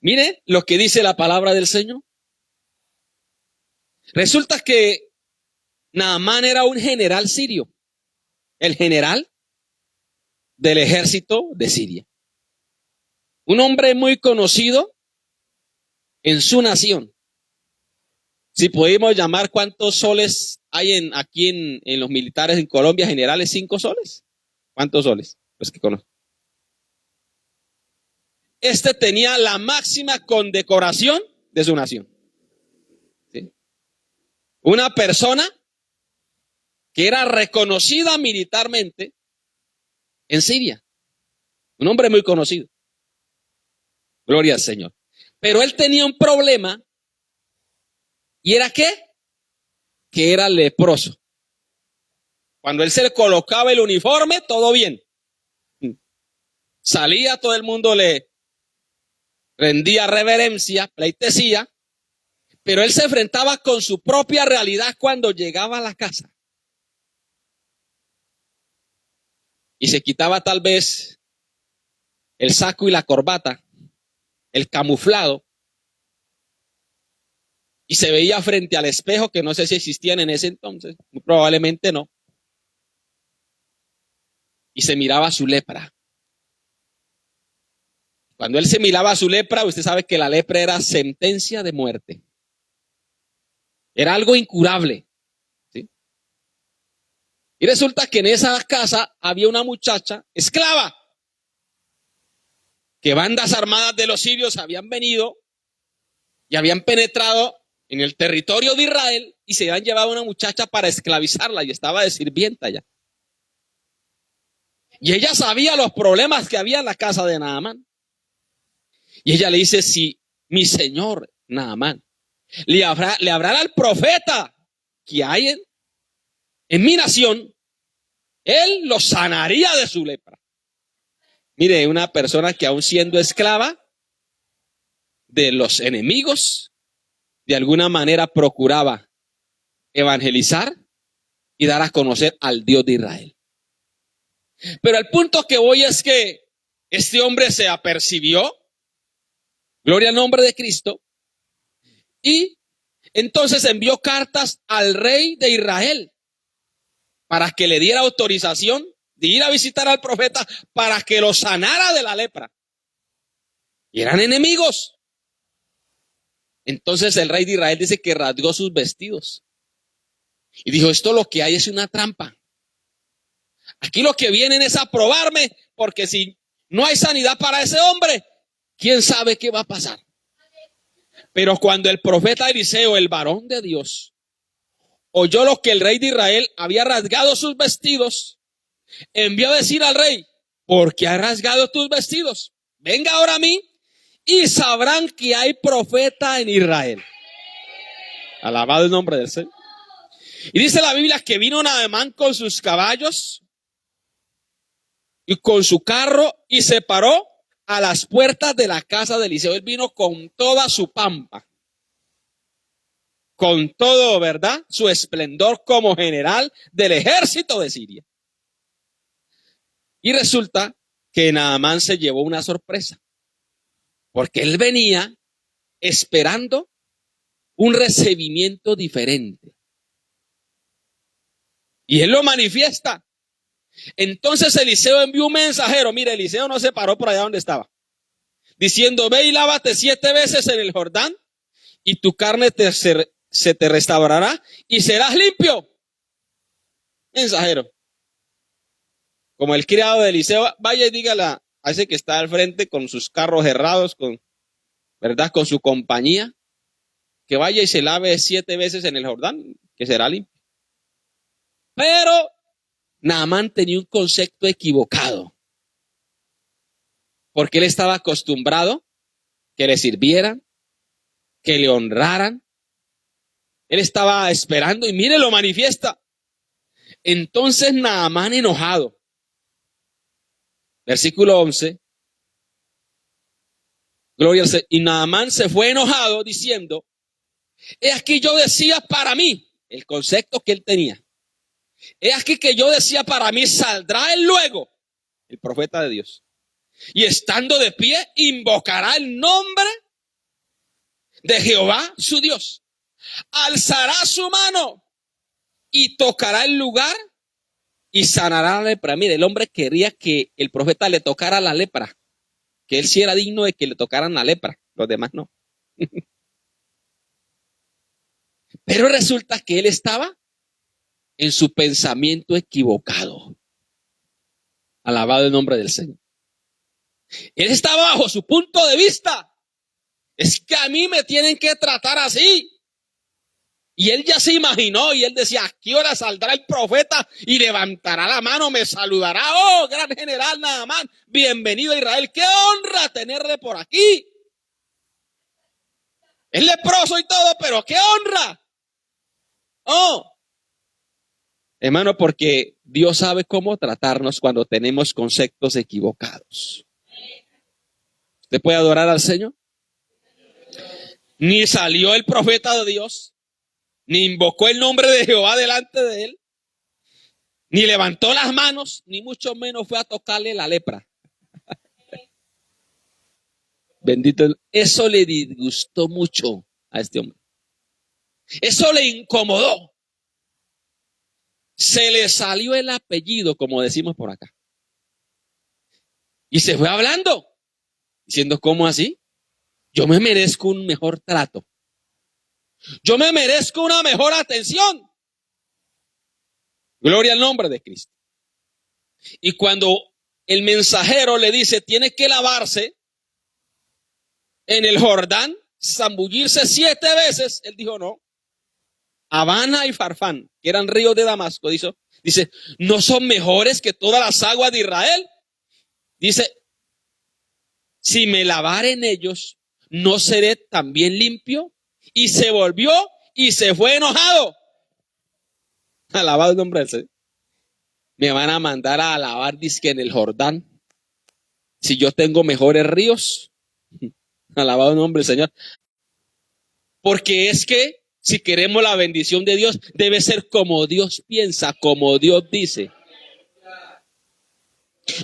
Mire lo que dice la palabra del Señor. Resulta que Naamán era un general sirio, el general del ejército de Siria. Un hombre muy conocido en su nación. Si podemos llamar cuántos soles hay aquí en los militares en Colombia, generales, 5 soles. ¿Cuántos soles? Los que conozco. Este tenía la máxima condecoración de su nación. ¿Sí? Una persona que era reconocida militarmente en Siria. Un hombre muy conocido. Gloria al Señor. Pero él tenía un problema. ¿Y era qué? Que era leproso. Cuando él se colocaba el uniforme, todo bien. Salía, todo el mundo le rendía reverencia, pleitesía, pero él se enfrentaba con su propia realidad cuando llegaba a la casa. Y se quitaba tal vez el saco y la corbata, el camuflado, y se veía frente al espejo, que no sé si existían en ese entonces, muy probablemente no. Y se miraba su lepra. Cuando él se miraba su lepra, usted sabe que la lepra era sentencia de muerte. Era algo incurable. ¿Sí? Y resulta que en esa casa había una muchacha esclava, que bandas armadas de los sirios habían venido y habían penetrado en el territorio de Israel y se habían llevado a una muchacha para esclavizarla y estaba de sirvienta allá. Y ella sabía los problemas que había en la casa de Naamán. Y ella le dice, si mi señor Naamán le hablará al profeta que hay en mi nación, él lo sanaría de su lepra. Mire, una persona que aún siendo esclava de los enemigos, de alguna manera procuraba evangelizar y dar a conocer al Dios de Israel. Pero el punto que voy es que este hombre se apercibió, gloria al nombre de Cristo, y entonces envió cartas al rey de Israel para que le diera autorización de ir a visitar al profeta para que lo sanara de la lepra. Y eran enemigos. Entonces el rey de Israel dice que rasgó sus vestidos y dijo, esto lo que hay es una trampa. Aquí lo que vienen es a probarme, porque si no hay sanidad para ese hombre, ¿quién sabe qué va a pasar? Pero cuando el profeta Eliseo, el varón de Dios, oyó lo que el rey de Israel había rasgado sus vestidos, envió a decir al rey, ¿por qué has rasgado tus vestidos? Venga ahora a mí y sabrán que hay profeta en Israel. Alabado el nombre del Señor. Y dice la Biblia que vino Naamán con sus caballos y con su carro y se paró a las puertas de la casa de Eliseo. Él vino con toda su pampa, con todo, ¿verdad?, su esplendor como general del ejército de Siria. Y resulta que Naamán se llevó una sorpresa, porque él venía esperando un recibimiento diferente. Y él lo manifiesta. Entonces Eliseo envió un mensajero. Mira, Eliseo no se paró por allá donde estaba, diciendo, ve y lávate 7 veces en el Jordán y tu carne se te restaurará y serás limpio. Mensajero. Como el criado de Eliseo, vaya y dígale a ese que está al frente con sus carros errados, ¿verdad?, con su compañía, que vaya y se lave 7 veces en el Jordán, que será limpio. Pero Naamán tenía un concepto equivocado, porque él estaba acostumbrado que le sirvieran, que le honraran. Él estaba esperando y mire, lo manifiesta. Entonces Naamán, enojado, versículo 11, gloria al Señor, y Naamán se fue enojado diciendo, he aquí yo decía para mí, el concepto que él tenía, he aquí que yo decía para mí, saldrá él luego, el profeta de Dios, y estando de pie, invocará el nombre de Jehová su Dios, alzará su mano y tocará el lugar y sanará la lepra. Mire, el hombre quería que el profeta le tocara la lepra, que él sí era digno de que le tocaran la lepra, los demás no. Pero resulta que él estaba en su pensamiento equivocado. Alabado el nombre del Señor. Él estaba bajo su punto de vista. Es que a mí me tienen que tratar así. Y él ya se imaginó y él decía, ¿a qué hora saldrá el profeta y levantará la mano, me saludará? Oh, gran general Naamán, bienvenido a Israel. Qué honra tenerle por aquí. Es leproso y todo, pero qué honra. Oh, hermano, porque Dios sabe cómo tratarnos cuando tenemos conceptos equivocados. ¿Usted puede adorar al Señor? Ni salió el profeta de Dios, ni invocó el nombre de Jehová delante de él, ni levantó las manos, ni mucho menos fue a tocarle la lepra. Bendito. Eso le disgustó mucho a este hombre. Eso le incomodó. Se le salió el apellido, como decimos por acá. Y se fue hablando, diciendo, ¿cómo así? Yo me merezco un mejor trato. Yo me merezco una mejor atención. Gloria al nombre de Cristo. Y cuando el mensajero le dice, tiene que lavarse en el Jordán, zambullirse 7 veces, él dijo no. Habana y Farfán, que eran ríos de Damasco, dice, ¿no son mejores que todas las aguas de Israel? Dice, si me lavare en ellos, ¿no seré también limpio? Y se volvió y se fue enojado. Alabado el nombre del Señor. Me van a mandar a lavar disque en el Jordán, si yo tengo mejores ríos. Alabado el nombre del Señor. Porque es que Si queremos la bendición de Dios, debe ser como Dios piensa, como Dios dice.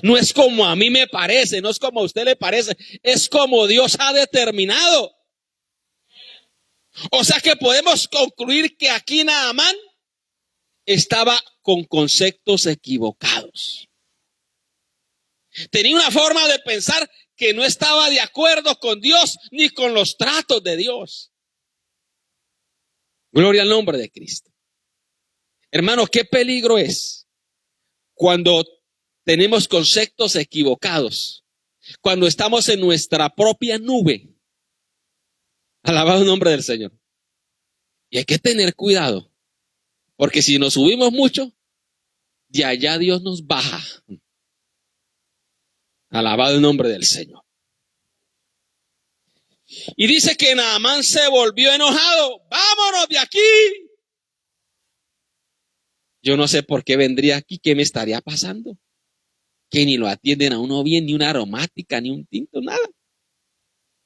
No es como a mí me parece, no es como a usted le parece, es como Dios ha determinado. O sea que podemos concluir que aquí Naamán estaba con conceptos equivocados. Tenía una forma de pensar que no estaba de acuerdo con Dios ni con los tratos de Dios. Gloria al nombre de Cristo. Hermano, qué peligro es cuando tenemos conceptos equivocados, cuando estamos en nuestra propia nube. Alabado el nombre del Señor. Y hay que tener cuidado, porque si nos subimos mucho, de allá Dios nos baja. Alabado el nombre del Señor. Y dice que Naamán se volvió enojado. ¡Vámonos de aquí! Yo no sé por qué vendría aquí, qué me estaría pasando. Que ni lo atienden a uno bien, ni una aromática, ni un tinto, nada.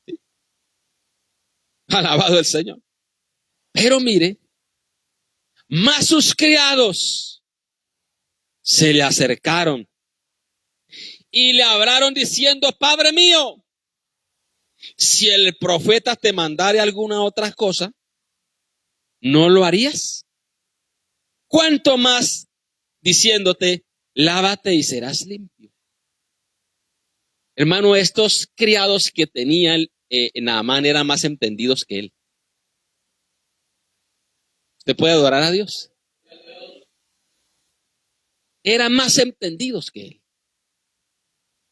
¿Sí? Alabado el Señor. Pero mire, más sus criados se le acercaron y le hablaron diciendo: Padre mío, si el profeta te mandare alguna otra cosa, ¿no lo harías? ¿Cuánto más diciéndote: lávate y serás limpio? Hermano, estos criados que tenía Naamán eran más entendidos que él. ¿Usted puede adorar a Dios? Eran más entendidos que él.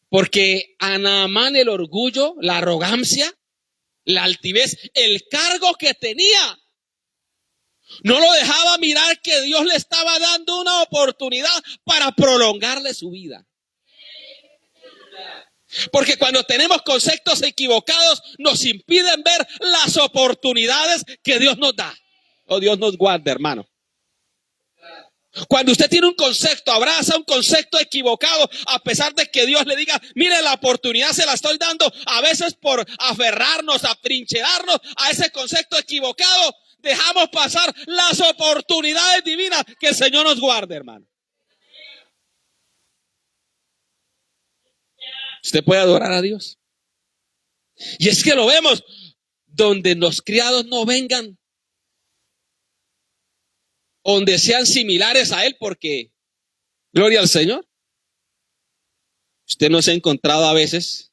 Porque a Naamán el orgullo, la arrogancia, la altivez, el cargo que tenía, no lo dejaba mirar que Dios le estaba dando una oportunidad para prolongarle su vida. Porque cuando tenemos conceptos equivocados, nos impiden ver las oportunidades que Dios nos da. O Dios nos guarde, hermano. Cuando usted tiene un concepto, abraza un concepto equivocado, a pesar de que Dios le diga: mire, la oportunidad se la estoy dando, a veces por aferrarnos, a trincherarnos a ese concepto equivocado, dejamos pasar las oportunidades divinas. Que el Señor nos guarde, hermano. Usted puede adorar a Dios. Y es que lo vemos, donde los criados no vengan, donde sean similares a él, porque, gloria al Señor, usted no se ha encontrado a veces,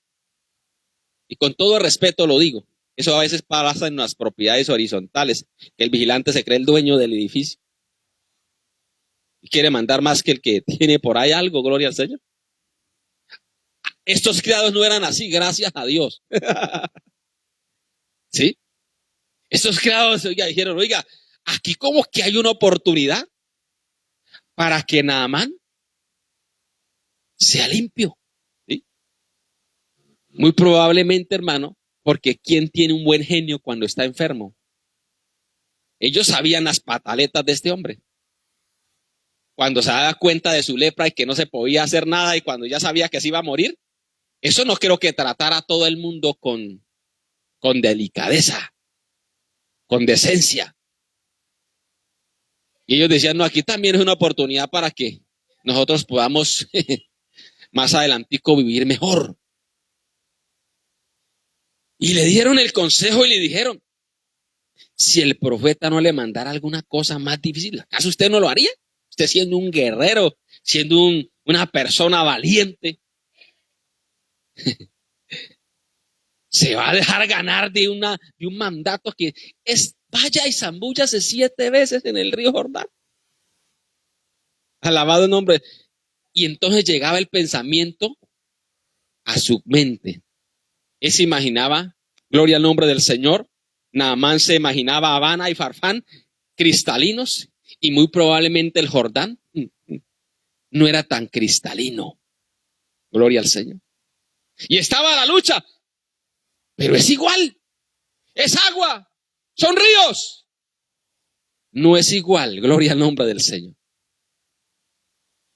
y con todo respeto lo digo, eso a veces pasa en las propiedades horizontales, que el vigilante se cree el dueño del edificio y quiere mandar más que el que tiene por ahí algo, gloria al Señor. Estos criados no eran así, gracias a Dios. ¿Sí? Estos criados dijeron: oiga, aquí como que hay una oportunidad para que Naamán sea limpio. ¿Sí? Muy probablemente, hermano, porque ¿quién tiene un buen genio cuando está enfermo? Ellos sabían las pataletas de este hombre. Cuando se daba cuenta de su lepra y que no se podía hacer nada, y cuando ya sabía que se iba a morir, eso no creo que tratara a todo el mundo con delicadeza, con decencia. Y ellos decían: no, aquí también es una oportunidad para que nosotros podamos más adelantico vivir mejor. Y le dieron el consejo y le dijeron: si el profeta no le mandara alguna cosa más difícil, ¿acaso usted no lo haría? Usted siendo un guerrero, siendo una persona valiente, se va a dejar ganar de un mandato que es: vaya y zambúllase 7 veces en el río Jordán. Alabado el nombre. Y entonces llegaba el pensamiento a su mente. Él se imaginaba, gloria al nombre del Señor, Naamán se imaginaba Habana y Farfán cristalinos, y muy probablemente el Jordán no era tan cristalino. Gloria al Señor. Y estaba la lucha, pero es igual, es agua, son ríos. No es igual, gloria al nombre del Señor.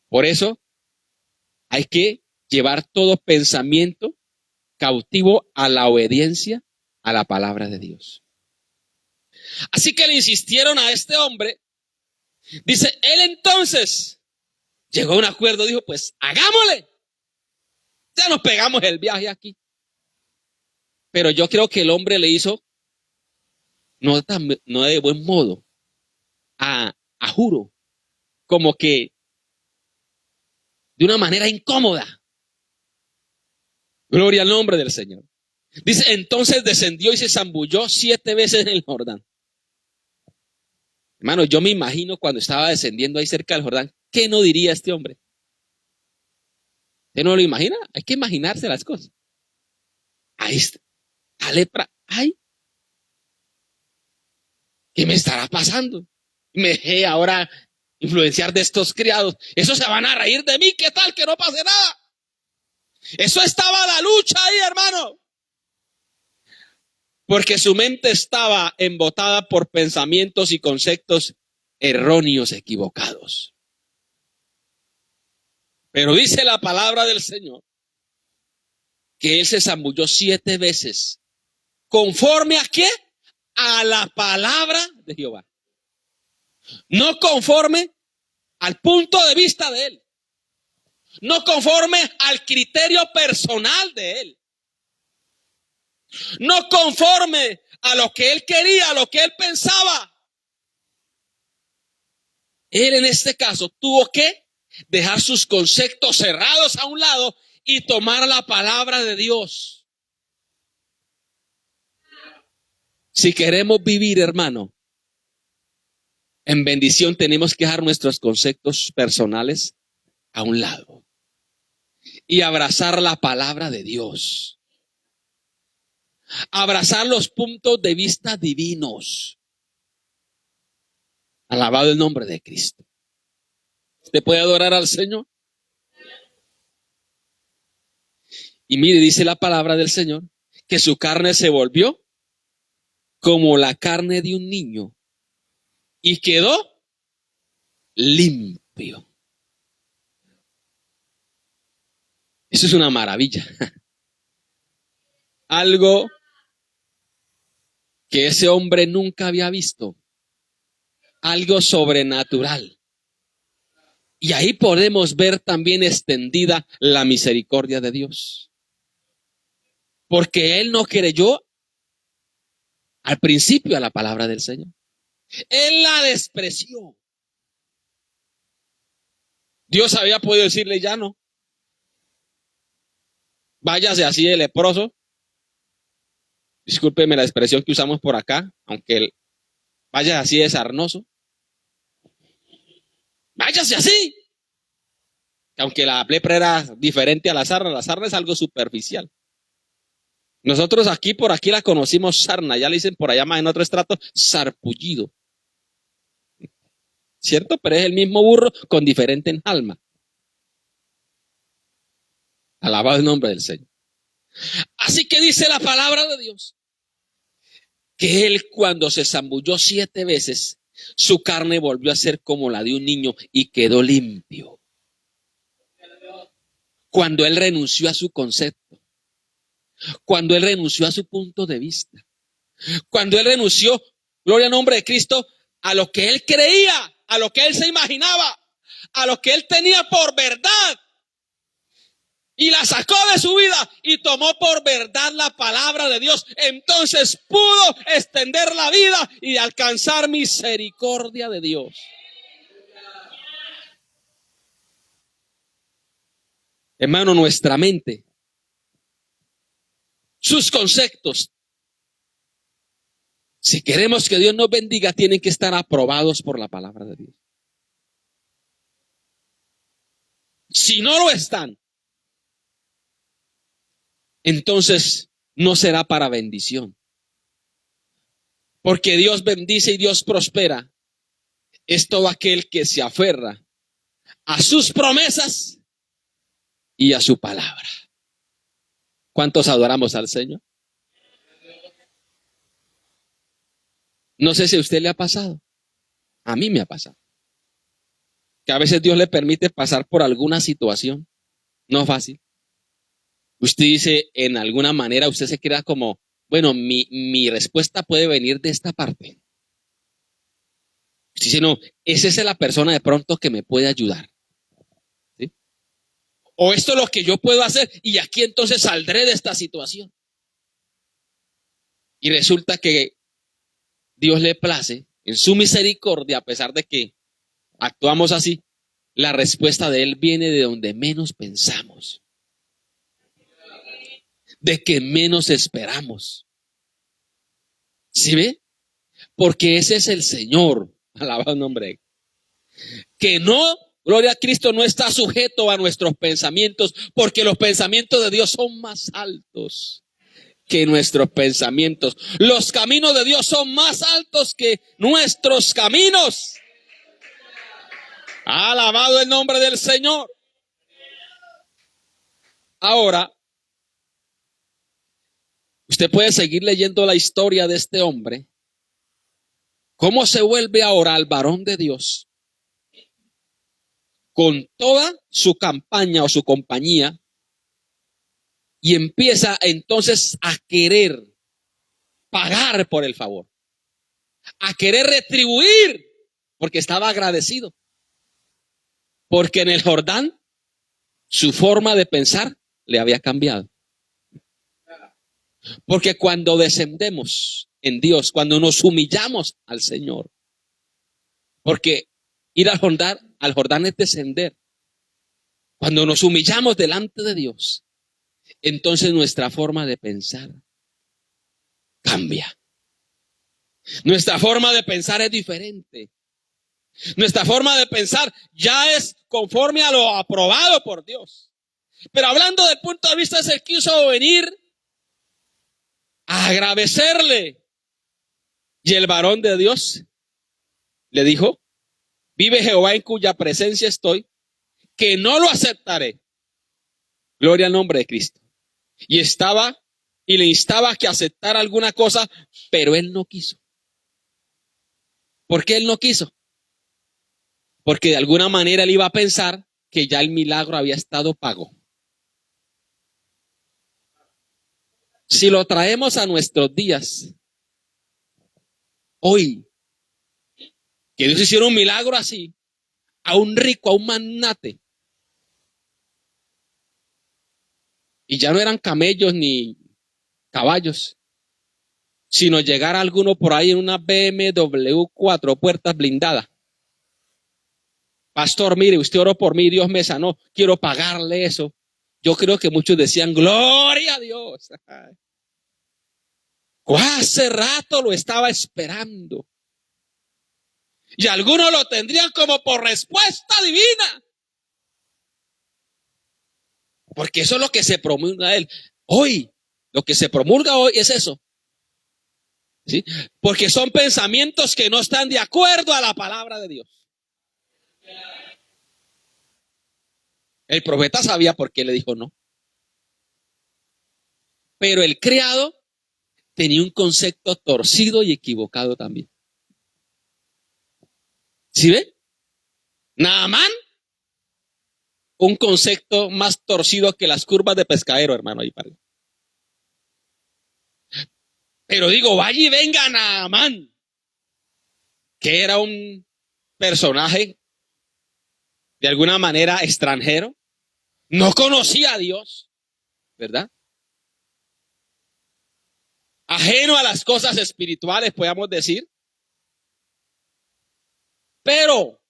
Por eso hay que llevar todo pensamiento cautivo a la obediencia a la palabra de Dios. Así que le insistieron a este hombre. Dice, él entonces llegó a un acuerdo, dijo, pues hagámosle. Ya nos pegamos el viaje aquí. Pero yo creo que el hombre le hizo, no de buen modo, a juro, como que de una manera incómoda. Gloria al nombre del Señor. Dice, entonces descendió y se zambulló 7 veces en el Jordán. Hermano, yo me imagino cuando estaba descendiendo ahí cerca del Jordán, ¿qué no diría este hombre? ¿Usted no lo imagina? Hay que imaginarse las cosas. Ahí está, la lepra, ay, ¿qué me estará pasando? Me dejé ahora influenciar de estos criados. Esos se van a reír de mí, ¿qué tal que no pase nada? Eso estaba la lucha ahí, hermano. Porque su mente estaba embotada por pensamientos y conceptos erróneos, equivocados. Pero dice la palabra del Señor que él se zambulló 7 veces. ¿Conforme a qué? A la palabra de Jehová. No conforme al punto de vista de él. No conforme al criterio personal de él. No conforme a lo que él quería, a lo que él pensaba. Él en este caso tuvo que dejar sus conceptos cerrados a un lado y tomar la palabra de Dios. Si queremos vivir, hermano, en bendición, tenemos que dejar nuestros conceptos personales a un lado y abrazar la palabra de Dios. Abrazar los puntos de vista divinos. Alabado el nombre de Cristo. ¿Usted puede adorar al Señor? Y mire, dice la palabra del Señor, que su carne se volvió como la carne de un niño y quedó limpio. Eso es una maravilla. Algo que ese hombre nunca había visto. Algo sobrenatural. Y ahí podemos ver también extendida la misericordia de Dios. Porque él no creyó al principio a la palabra del Señor. Él la despreció. Dios había podido decirle, ya no. Váyase así de leproso. Discúlpeme la expresión que usamos por acá, aunque él vaya así de sarnoso. Váyase así. Aunque la lepra era diferente a la sarna es algo superficial. Nosotros aquí, por aquí la conocimos sarna, ya le dicen por allá más en otro estrato, sarpullido. ¿Cierto? Pero es el mismo burro con diferente enjalma. Alabado el nombre del Señor. Así que dice la palabra de Dios, que él cuando se zambulló 7 veces, su carne volvió a ser como la de un niño y quedó limpio. Cuando él renunció a su concepto, cuando él renunció a su punto de vista, cuando él renunció, gloria al nombre de Cristo, a lo que él creía, a lo que él se imaginaba, a lo que él tenía por verdad, y la sacó de su vida y tomó por verdad la palabra de Dios, entonces pudo extender la vida y alcanzar misericordia de Dios. Hermano, nuestra mente, sus conceptos, si queremos que Dios nos bendiga, tienen que estar aprobados por la palabra de Dios. Si no lo están, entonces no será para bendición. Porque Dios bendice y Dios prospera. Es todo aquel que se aferra a sus promesas y a su palabra. ¿Cuántos adoramos al Señor? No sé si a usted le ha pasado. A mí me ha pasado. Que a veces Dios le permite pasar por alguna situación no fácil. Usted dice, en alguna manera, usted se queda como, bueno, mi respuesta puede venir de esta parte. Dice, no, esa es la persona de pronto que me puede ayudar. ¿Sí? O esto es lo que yo puedo hacer y aquí entonces saldré de esta situación. Y resulta que Dios le place, en su misericordia, a pesar de que actuamos así, la respuesta de Él viene de donde menos pensamos, de que menos esperamos. ¿Sí ve? Porque ese es el Señor, alabado el nombre, que no, gloria a Cristo, no está sujeto a nuestros pensamientos, porque los pensamientos de Dios son más altos que nuestros pensamientos. Los caminos de Dios son más altos que nuestros caminos. Alabado el nombre del Señor. Ahora, usted puede seguir leyendo la historia de este hombre. ¿Cómo se vuelve ahora al varón de Dios? Con toda su campaña o su compañía. Y empieza entonces a querer pagar por el favor. A querer retribuir. Porque estaba agradecido. Porque en el Jordán su forma de pensar le había cambiado. Porque cuando descendemos en Dios, cuando nos humillamos al Señor, porque ir al Jordán es descender. Cuando nos humillamos delante de Dios, entonces nuestra forma de pensar cambia. Nuestra forma de pensar es diferente. Nuestra forma de pensar ya es conforme a lo aprobado por Dios. Pero hablando del punto de vista, es el que quiso venir a agradecerle. Y el varón de Dios le dijo, vive Jehová en cuya presencia estoy, que no lo aceptaré. Gloria al nombre de Cristo. Y le instaba que aceptara alguna cosa, pero él no quiso. ¿Por qué él no quiso? Porque de alguna manera él iba a pensar que ya el milagro había estado pago. Si lo traemos a nuestros días, hoy, que Dios hiciera un milagro así, a un rico, a un magnate, y ya no eran camellos ni caballos, sino llegara alguno por ahí en una BMW 4 puertas blindada. Pastor, mire, usted oró por mí, Dios me sanó, quiero pagarle eso. Yo creo que muchos decían, gloria a Dios. Hace rato lo estaba esperando. Y algunos lo tendrían como por respuesta divina. Porque eso es lo que se promulga él. Hoy, lo que se promulga hoy es eso. ¿Sí? Porque son pensamientos que no están de acuerdo a la palabra de Dios. El profeta sabía por qué le dijo no. Pero el criado tenía un concepto torcido y equivocado también. ¿Sí ve? Naamán, un concepto más torcido que las curvas de pescadero, hermano. Ahí para. Pero digo, vaya y venga Naamán, que era un personaje de alguna manera extranjero, no conocía a Dios, ¿verdad? Ajeno a las cosas espirituales, podríamos decir. Pero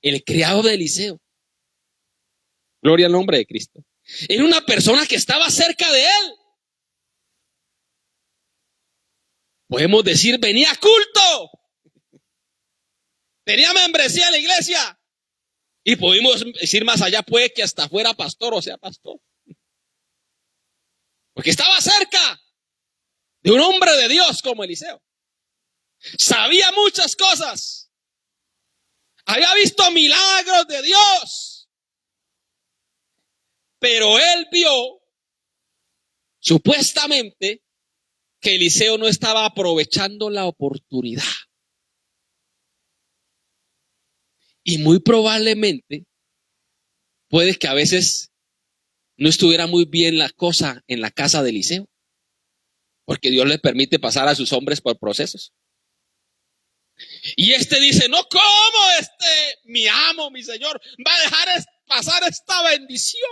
el criado de Eliseo, gloria al nombre de Cristo, era una persona que estaba cerca de él. Podemos decir, venía a culto, tenía membresía en la iglesia. Y podemos decir más allá, puede que hasta fuera pastor o sea pastor. Porque estaba cerca de un hombre de Dios como Eliseo. Sabía muchas cosas. Había visto milagros de Dios. Pero él vio, supuestamente, que Eliseo no estaba aprovechando la oportunidad. Y muy probablemente, puede que a veces no estuviera muy bien la cosa en la casa de Eliseo. Porque Dios le permite pasar a sus hombres por procesos. Y dice, no, ¿cómo mi amo, mi Señor, va a dejar pasar esta bendición?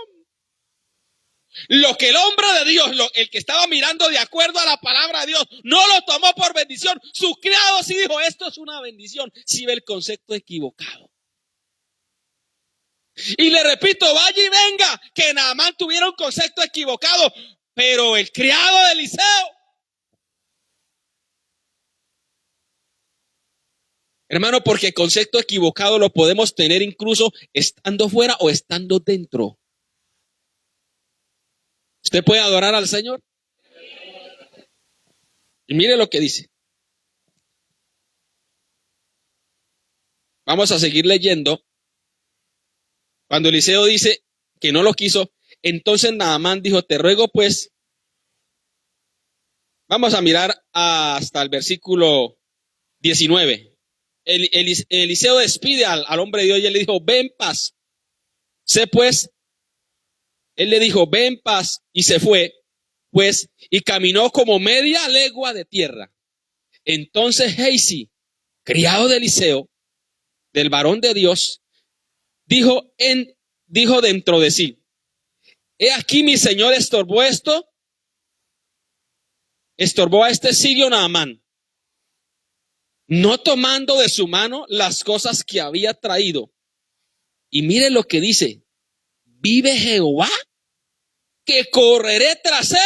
Lo que el hombre de Dios, el que estaba mirando de acuerdo a la palabra de Dios, no lo tomó por bendición. Su criado sí dijo, esto es una bendición. Sí ve el concepto equivocado. Y le repito, vaya y venga, que Naamán tuviera un concepto equivocado, pero el criado de Eliseo, hermano, porque concepto equivocado lo podemos tener incluso estando fuera o estando dentro. ¿Usted puede adorar al Señor? Y mire lo que dice. Vamos a seguir leyendo. Cuando Eliseo dice que no lo quiso, entonces Naamán dijo, te ruego pues. Vamos a mirar hasta el versículo 19. Eliseo despide al hombre de Dios y él le dijo, ve en paz. Sé pues. Él le dijo, ve en paz, y se fue, pues, y caminó como media legua de tierra. Entonces Gehazi, criado de Eliseo, del varón de Dios, dijo dentro de sí, he aquí mi señor estorbó a este sirio Naamán, no tomando de su mano las cosas que había traído. Y mire lo que dice, vive Jehová, que correré tras él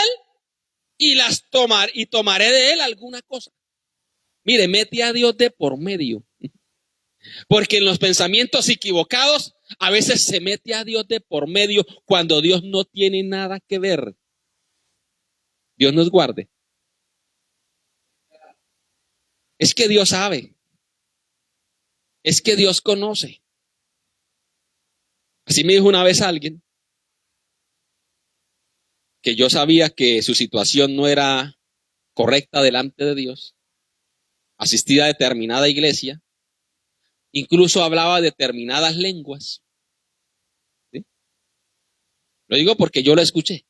y tomaré de él alguna cosa. Mire, mete a Dios de por medio. Porque en los pensamientos equivocados a veces se mete a Dios de por medio cuando Dios no tiene nada que ver. Dios nos guarde. Es que Dios sabe. Es que Dios conoce. Así me dijo una vez alguien que yo sabía que su situación no era correcta delante de Dios, asistía a determinada iglesia, incluso hablaba determinadas lenguas. ¿Sí? Lo digo porque yo lo escuché.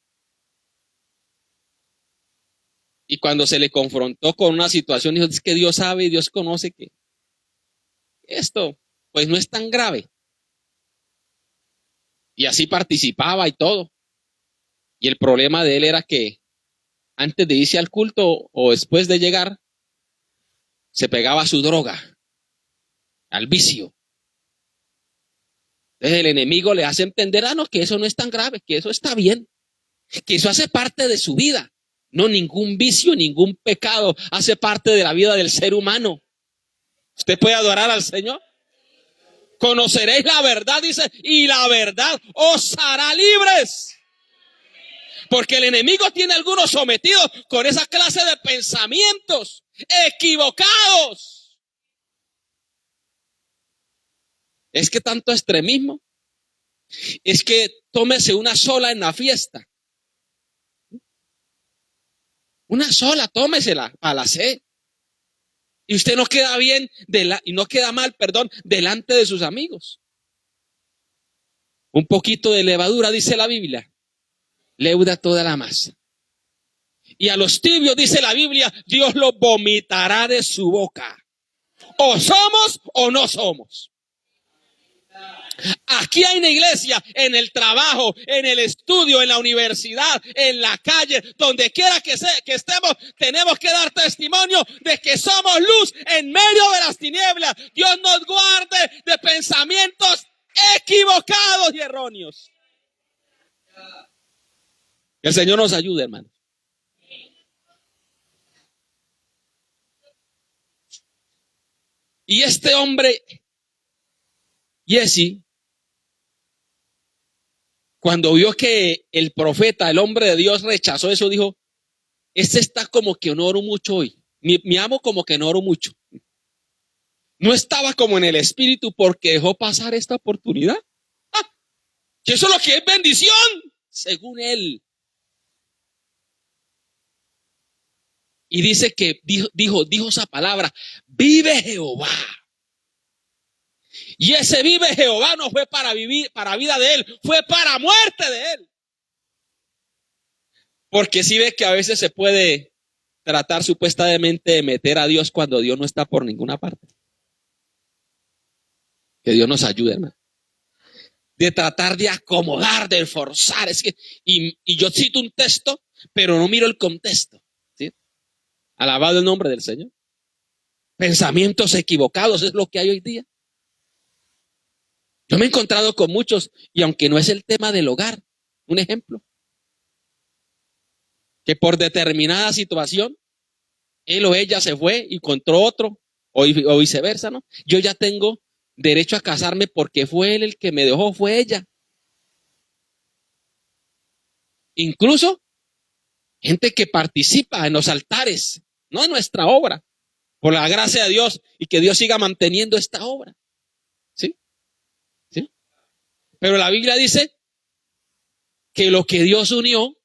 Y cuando se le confrontó con una situación, dijo, es que Dios sabe y Dios conoce que esto pues no es tan grave. Y así participaba y todo. Y el problema de él era que antes de irse al culto o después de llegar, se pegaba a su droga, al vicio. Entonces el enemigo le hace entender, no, que eso no es tan grave, que eso está bien, que eso hace parte de su vida. No, ningún vicio, ningún pecado hace parte de la vida del ser humano. ¿Usted puede adorar al Señor? Conoceréis la verdad, dice, y la verdad os hará libres. Porque el enemigo tiene algunos sometidos con esa clase de pensamientos equivocados. Es que tanto extremismo. Es que tómese una sola en la fiesta. Una sola, tómesela a la sed. Y usted no queda bien y no queda mal, delante de sus amigos. Un poquito de levadura, dice la Biblia, leuda toda la masa. Y a los tibios, dice la Biblia, Dios los vomitará de su boca. O somos o no somos. Aquí hay una iglesia, en el trabajo, en el estudio, en la universidad, en la calle, donde quiera que estemos, tenemos que dar testimonio de que somos luz en medio de las tinieblas. Dios nos guarde de pensamientos equivocados y erróneos. Que el Señor nos ayude, hermano. Y este hombre, Jesse, cuando vio que el profeta, el hombre de Dios, rechazó eso, dijo, está como que no oro mucho hoy. Mi amo como que no oro mucho. No estaba como en el espíritu porque dejó pasar esta oportunidad. Que eso es lo que es bendición, según él. Y dice que dijo esa palabra, vive Jehová. Y ese vive Jehová no fue para vida de él, fue para muerte de él. Porque sí ve que a veces se puede tratar supuestamente de meter a Dios cuando Dios no está por ninguna parte. Que Dios nos ayude, hermano. De tratar de acomodar, de forzar. Es que, y yo cito un texto, pero no miro el contexto. ¿Sí? Alabado el nombre del Señor. Pensamientos equivocados es lo que hay hoy día. Yo me he encontrado con muchos, y aunque no es el tema del hogar, un ejemplo, que por determinada situación, él o ella se fue y encontró otro, o viceversa, ¿no? Yo ya tengo derecho a casarme porque fue él el que me dejó, fue ella. Incluso gente que participa en los altares, no en nuestra obra, por la gracia de Dios, y que Dios siga manteniendo esta obra. ¿Sí? ¿Sí? Pero la Biblia dice que lo que Dios unió,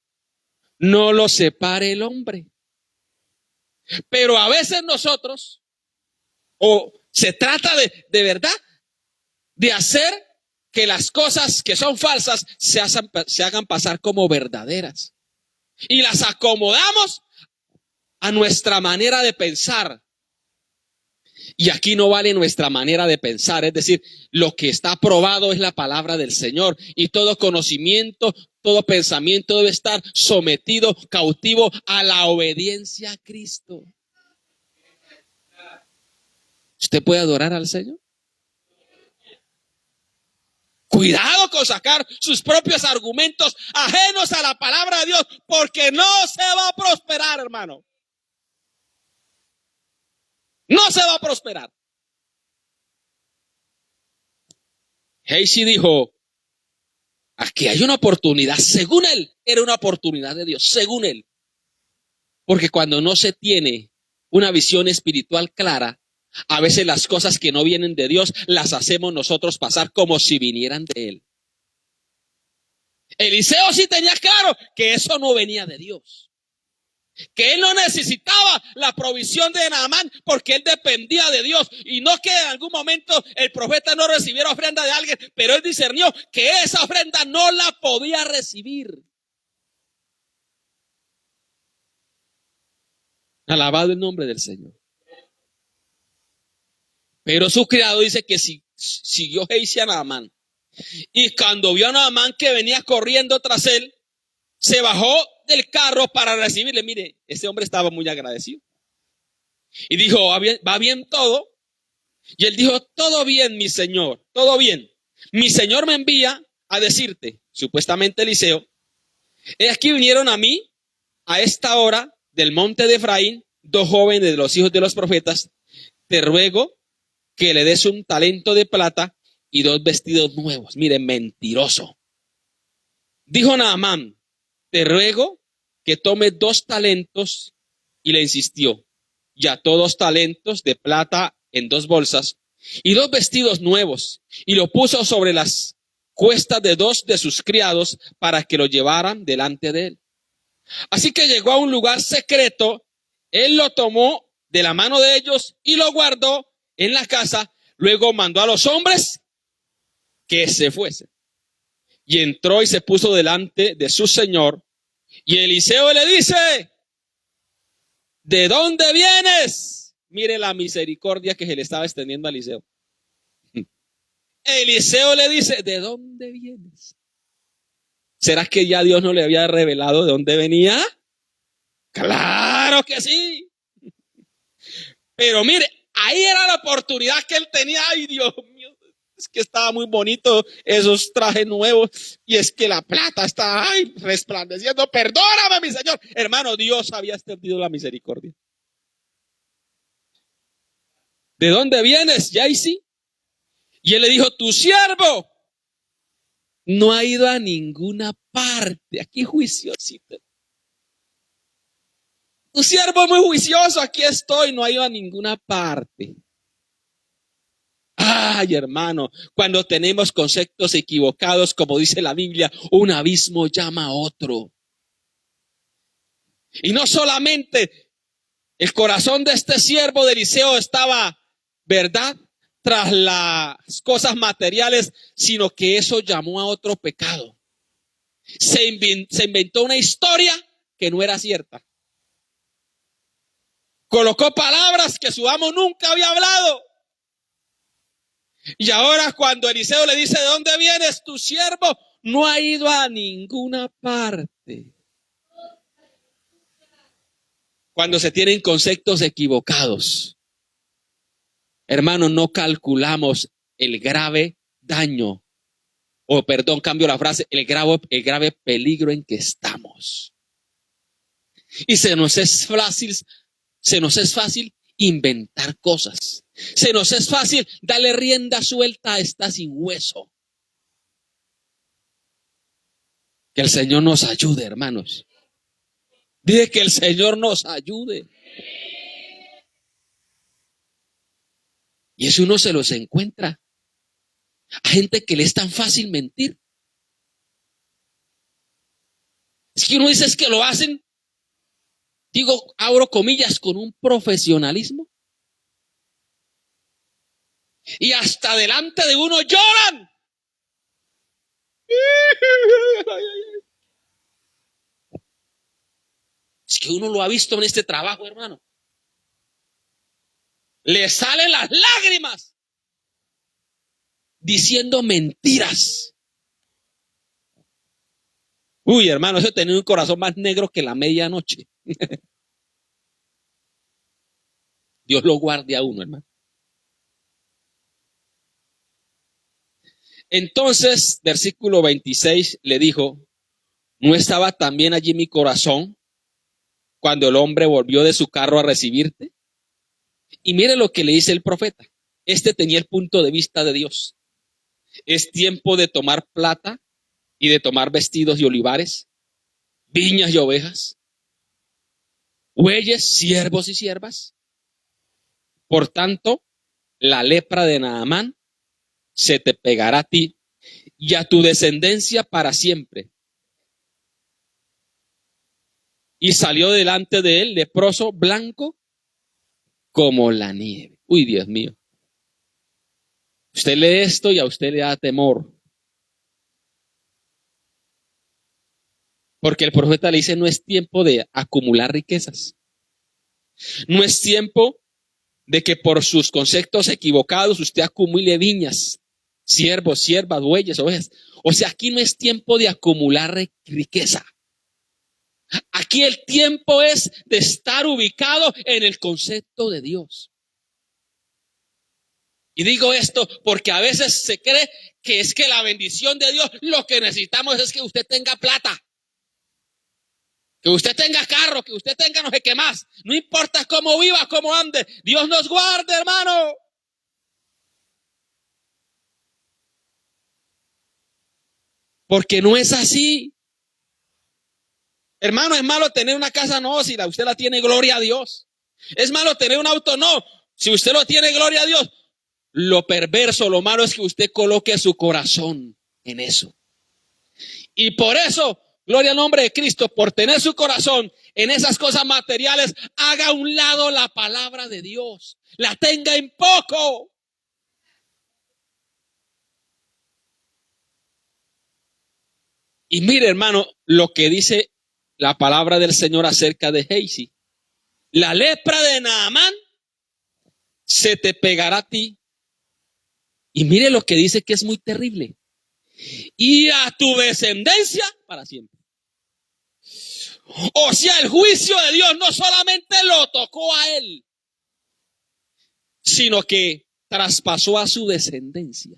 no lo separe el hombre. Pero a veces nosotros, o se trata de verdad, de hacer que las cosas que son falsas se hagan pasar como verdaderas. Y las acomodamos a nuestra manera de pensar. Y aquí no vale nuestra manera de pensar, es decir, lo que está aprobado es la palabra del Señor, y todo conocimiento, todo pensamiento debe estar sometido, cautivo a la obediencia a Cristo. ¿Usted puede adorar al Señor? Cuidado con sacar sus propios argumentos ajenos a la palabra de Dios, porque no se va a prosperar, hermano. No se va a prosperar. Hayes dijo, aquí hay una oportunidad, según él, era una oportunidad de Dios, según él. Porque cuando no se tiene una visión espiritual clara, a veces las cosas que no vienen de Dios las hacemos nosotros pasar como si vinieran de él. Eliseo sí tenía claro que eso no venía de Dios. Que él no necesitaba la provisión de Naamán porque él dependía de Dios. Y no que en algún momento el profeta no recibiera ofrenda de alguien, pero él discernió que esa ofrenda no la podía recibir. Alabado el nombre del Señor. Pero su criado dice que siguió Gehazi a Naamán. Y cuando vio a Naamán que venía corriendo tras él, se bajó del carro para recibirle. Mire, ese hombre estaba muy agradecido. Y dijo, ¿va bien todo? Y él dijo, todo bien, mi señor, todo bien. Mi señor me envía a decirte, supuestamente Eliseo, he aquí vinieron a mí a esta hora del monte de Efraín, 2 jóvenes de los hijos de los profetas. Te ruego que le des un talento de plata y 2 vestidos nuevos. Mire, mentiroso. Dijo Naamán, te ruego que tome 2 talentos, y le insistió, y ató 2 talentos de plata en 2 bolsas y 2 vestidos nuevos, y lo puso sobre las cuestas de 2 de sus criados para que lo llevaran delante de él. Así que llegó a un lugar secreto, él lo tomó de la mano de ellos y lo guardó en la casa, luego mandó a los hombres que se fuesen. Y entró y se puso delante de su señor. Y Eliseo le dice, ¿de dónde vienes? Mire la misericordia que se le estaba extendiendo a Eliseo. Eliseo le dice, ¿de dónde vienes? ¿Será que ya Dios no le había revelado de dónde venía? Claro que sí. Pero mire, ahí era la oportunidad que él tenía. Ay, Dios mío. Es que estaba muy bonito esos trajes nuevos, y es que la plata está resplandeciendo. Perdóname, mi Señor. Hermano, Dios había extendido la misericordia. ¿De dónde vienes, Yaisi? Y él le dijo, tu siervo no ha ido a ninguna parte. Aquí juiciosito. Tu siervo es muy juicioso, aquí estoy, no ha ido a ninguna parte. Ay, hermano, cuando tenemos conceptos equivocados, como dice la Biblia, un abismo llama a otro. Y no solamente el corazón de este siervo de Eliseo estaba, ¿verdad?, tras las cosas materiales, sino que eso llamó a otro pecado. Se inventó una historia que no era cierta. Colocó palabras que su amo nunca había hablado. Y ahora cuando Eliseo le dice, ¿de dónde vienes? Tu siervo no ha ido a ninguna parte. Cuando se tienen conceptos equivocados, hermanos, no calculamos el grave daño, o perdón, cambio la frase, el grave peligro en que estamos. Y se nos es fácil inventar cosas. Se nos es fácil darle rienda suelta a esta sin hueso. Que el Señor nos ayude, hermanos. Dije que el Señor nos ayude. Y eso uno se los encuentra a gente que le es tan fácil mentir. Es que uno dice es que lo hacen, digo, abro comillas, con un profesionalismo. Y hasta delante de uno lloran. Es que uno lo ha visto en este trabajo, hermano. Le salen las lágrimas diciendo mentiras. Uy, hermano, eso tiene un corazón más negro que la medianoche. Dios lo guarde a uno, hermano. Entonces, versículo 26 le dijo, ¿no estaba también allí mi corazón cuando el hombre volvió de su carro a recibirte? Y mire lo que le dice el profeta. Este tenía el punto de vista de Dios. Es tiempo de tomar plata y de tomar vestidos y olivares, viñas y ovejas, bueyes, siervos y siervas. Por tanto, la lepra de Naamán se te pegará a ti y a tu descendencia para siempre. Y salió delante de él leproso, blanco como la nieve. Uy, Dios mío. Usted lee esto y a usted le da temor. Porque el profeta le dice, no es tiempo de acumular riquezas. No es tiempo de que por sus conceptos equivocados usted acumule viñas, siervos, siervas, bueyes, ovejas. O sea, aquí no es tiempo de acumular riqueza. Aquí el tiempo es de estar ubicado en el concepto de Dios. Y digo esto porque a veces se cree que es que la bendición de Dios, lo que necesitamos es que usted tenga plata, que usted tenga carro, que usted tenga no sé qué más. No importa cómo viva, cómo ande. Dios nos guarde, hermano. Porque no es así. Hermano, es malo tener una casa, no, si usted la tiene, gloria a Dios. Es malo tener un auto, no, si usted lo tiene, gloria a Dios. Lo perverso, lo malo es que usted coloque su corazón en eso. Y por eso, gloria al nombre de Cristo, por tener su corazón en esas cosas materiales, haga a un lado la palabra de Dios. La tenga en poco. Y mire, hermano, lo que dice la palabra del Señor acerca de Gehazi. La lepra de Naamán se te pegará a ti. Y mire lo que dice, que es muy terrible. Y a tu descendencia para siempre. O sea, el juicio de Dios no solamente lo tocó a él, sino que traspasó a su descendencia.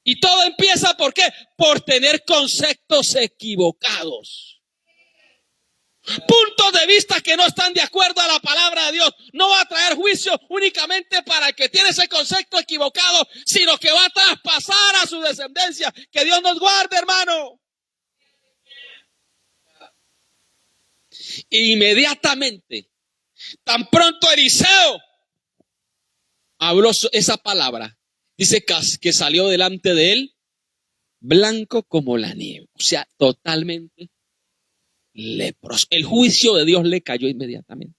Y todo empieza, ¿por qué? Por tener conceptos equivocados. Puntos de vista que no están de acuerdo a la palabra de Dios. No va a traer juicio únicamente para el que tiene ese concepto equivocado, sino que va a traspasar a su descendencia. Que Dios nos guarde, hermano. E inmediatamente, tan pronto Eliseo habló esa palabra, dice que salió delante de él blanco como la nieve. O sea, totalmente leproso. El juicio de Dios le cayó inmediatamente.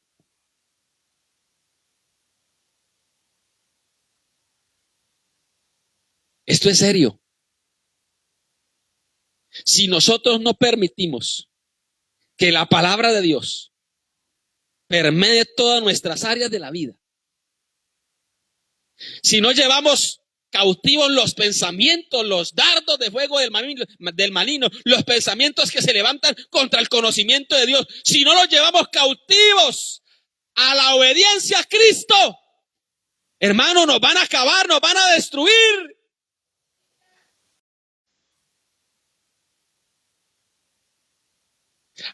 Esto es serio. Si nosotros no permitimos que la palabra de Dios permee todas nuestras áreas de la vida, si no llevamos cautivos los pensamientos, los dardos de fuego del maligno, los pensamientos que se levantan contra el conocimiento de Dios. Si no los llevamos cautivos a la obediencia a Cristo, hermano, nos van a acabar, nos van a destruir.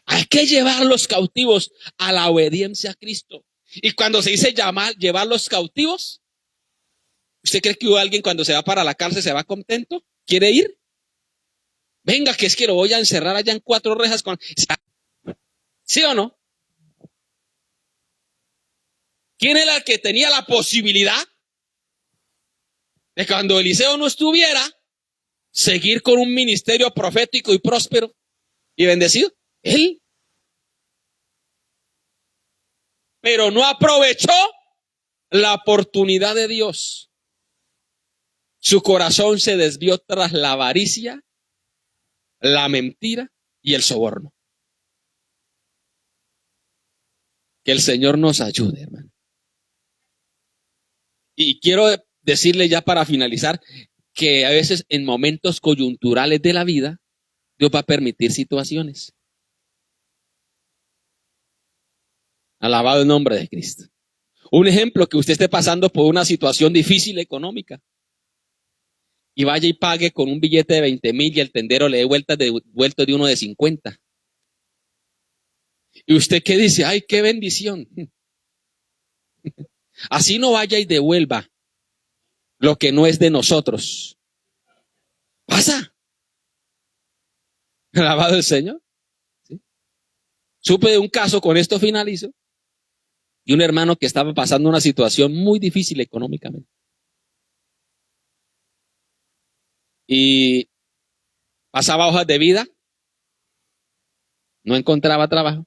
Hay que llevar los cautivos a la obediencia a Cristo. Y cuando se dice llevar los cautivos, ¿usted cree que alguien cuando se va para la cárcel se va contento? ¿Quiere ir? Venga, que es que lo voy a encerrar allá en 4 rejas con... ¿Sí o no? ¿Quién era el que tenía la posibilidad de cuando Eliseo no estuviera, seguir con un ministerio profético y próspero y bendecido? Él. Pero no aprovechó la oportunidad de Dios. Su corazón se desvió tras la avaricia, la mentira y el soborno. Que el Señor nos ayude, hermano. Y quiero decirle ya para finalizar que a veces en momentos coyunturales de la vida, Dios va a permitir situaciones. Alabado el nombre de Cristo. Un ejemplo, que usted esté pasando por una situación difícil económica y vaya y pague con un billete de 20,000 y el tendero le dé vuelto de uno de 50. Y usted qué dice, ay, qué bendición. Así no vaya y devuelva lo que no es de nosotros. Pasa. Alabado el Señor. ¿Sí? Supe de un caso, con esto finalizo, y un hermano que estaba pasando una situación muy difícil económicamente. Y pasaba hojas de vida, no encontraba trabajo.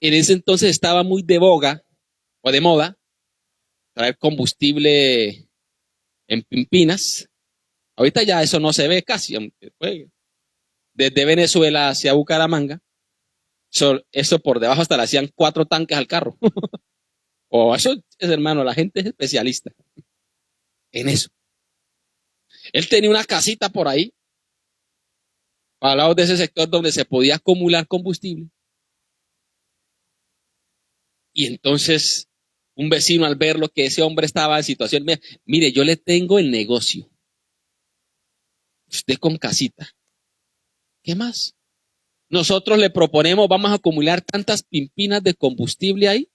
En ese entonces estaba muy de boga o de moda traer combustible en pimpinas. Ahorita ya eso no se ve casi, aunque desde Venezuela hacia Bucaramanga, eso por debajo hasta le hacían 4 tanques al carro. O eso es, hermano, la gente es especialista en eso. Él tenía una casita por ahí, al lado de ese sector donde se podía acumular combustible. Y entonces un vecino, al ver lo que ese hombre estaba en situación, mire, yo le tengo el negocio. Usted con casita. ¿Qué más? Nosotros le proponemos, vamos a acumular tantas pimpinas de combustible ahí.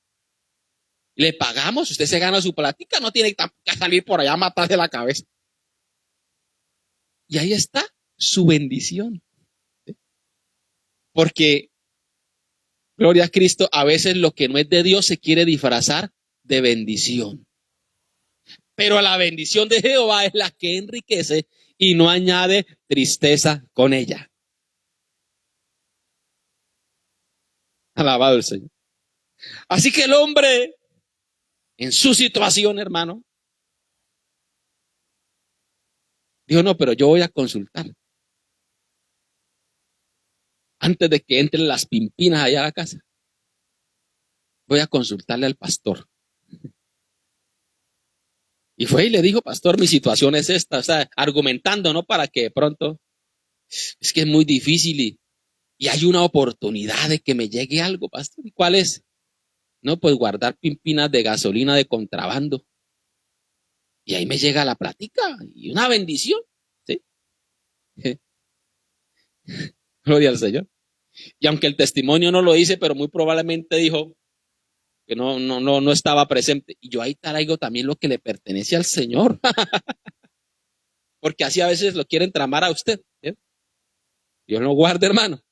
Le pagamos, usted se gana su plática, no tiene que salir por allá a matarse la cabeza. Y ahí está su bendición. ¿Sí? Porque, gloria a Cristo, a veces lo que no es de Dios se quiere disfrazar de bendición. Pero la bendición de Jehová es la que enriquece y no añade tristeza con ella. Alabado el Señor. Así que el hombre, en su situación, hermano, dijo, no, pero yo voy a consultar. Antes de que entren las pimpinas allá a la casa, voy a consultarle al pastor. Y fue y le dijo, pastor, mi situación es esta, o sea, argumentando, ¿no? Para que de pronto, es que es muy difícil y hay una oportunidad de que me llegue algo, pastor. ¿Y cuál es? No, pues guardar pimpinas de gasolina de contrabando. Y ahí me llega la plática y una bendición, ¿sí? Gloria al Señor. Y aunque el testimonio no lo dice, pero muy probablemente dijo que no estaba presente. Y yo ahí traigo también lo que le pertenece al Señor. Porque así a veces lo quieren tramar a usted. ¿Sí? Dios lo guarde, hermano.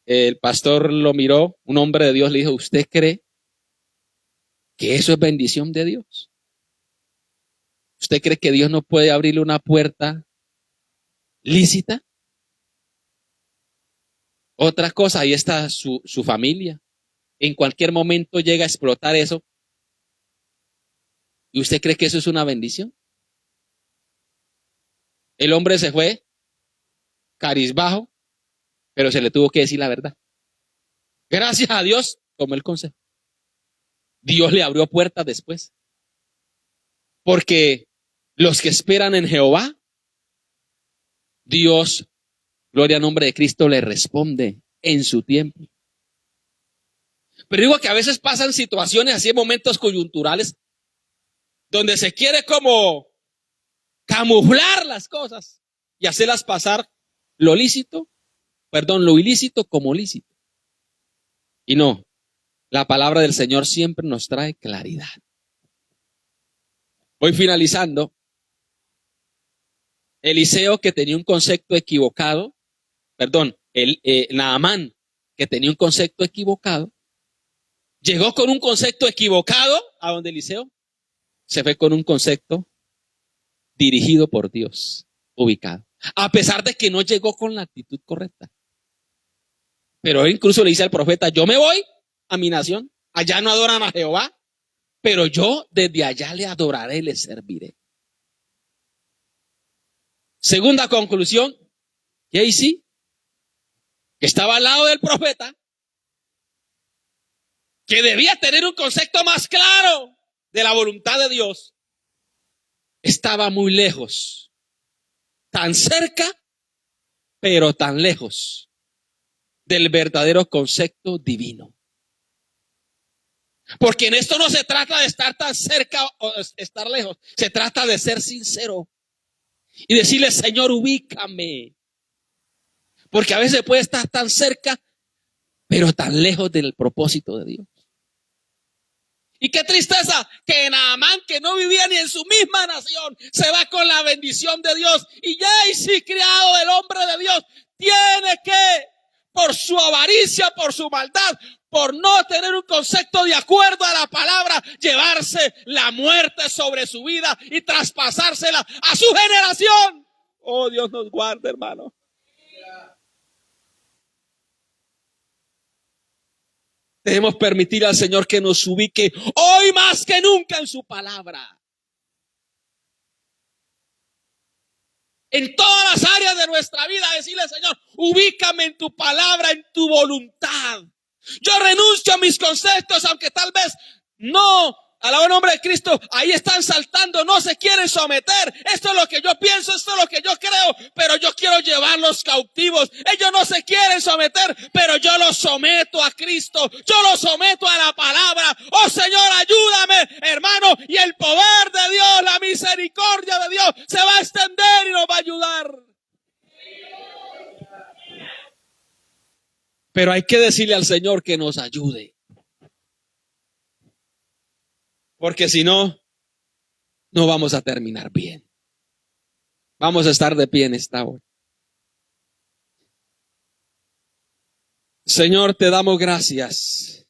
El pastor lo miró, un hombre de Dios le dijo, ¿usted cree que eso es bendición de Dios? ¿Usted cree que Dios no puede abrirle una puerta lícita? Otra cosa, ahí está su familia. En cualquier momento llega a explotar eso. ¿Y usted cree que eso es una bendición? El hombre se fue cabizbajo, pero se le tuvo que decir la verdad. Gracias a Dios tomó el consejo. Dios le abrió puertas después. Porque los que esperan en Jehová, Dios, gloria al nombre de Cristo, le responde en su tiempo. Pero digo que a veces pasan situaciones así en momentos coyunturales donde se quiere como camuflar las cosas y hacerlas pasar lo ilícito como lícito. Y no, la palabra del Señor siempre nos trae claridad. Voy finalizando. Eliseo, que tenía un concepto equivocado, Naamán, que tenía un concepto equivocado, llegó con un concepto equivocado a donde Eliseo se fue con un concepto dirigido por Dios, ubicado. A pesar de que no llegó con la actitud correcta. Pero él incluso le dice al profeta, yo me voy a mi nación, allá no adoran a Jehová, pero yo desde allá le adoraré y le serviré. Segunda conclusión, Gehazi, que estaba al lado del profeta, que debía tener un concepto más claro de la voluntad de Dios, estaba muy lejos, tan cerca, pero tan lejos del verdadero concepto divino. Porque en esto no se trata de estar tan cerca o estar lejos, se trata de ser sincero y decirle, Señor, ubícame. Porque a veces puede estar tan cerca, pero tan lejos del propósito de Dios. Y qué tristeza que Naamán, que no vivía ni en su misma nación, se va con la bendición de Dios. Y Gehazi, criado del hombre de Dios, tiene que, por su avaricia, por su maldad, por no tener un concepto de acuerdo a la palabra, llevarse la muerte sobre su vida y traspasársela a su generación. Oh, Dios nos guarde, hermano. Debemos permitir al Señor que nos ubique hoy más que nunca en su palabra. En todas las áreas de nuestra vida, decirle, Señor, ubícame en tu palabra, en tu voluntad. Yo renuncio a mis conceptos, aunque tal vez no, alabado el nombre de Cristo, ahí están saltando, no se quieren someter. Esto es lo que yo pienso, esto es lo que yo creo, pero yo quiero llevarlos cautivos. Ellos no se quieren someter, pero yo los someto a Cristo, yo los someto a la palabra. Oh Señor, ayúdame, hermano, y el poder de Dios, la misericordia de Dios se va a extender y nos va a ayudar. Pero hay que decirle al Señor que nos ayude. Porque si no, no vamos a terminar bien. Vamos a estar de pie en esta hora. Señor, te damos gracias.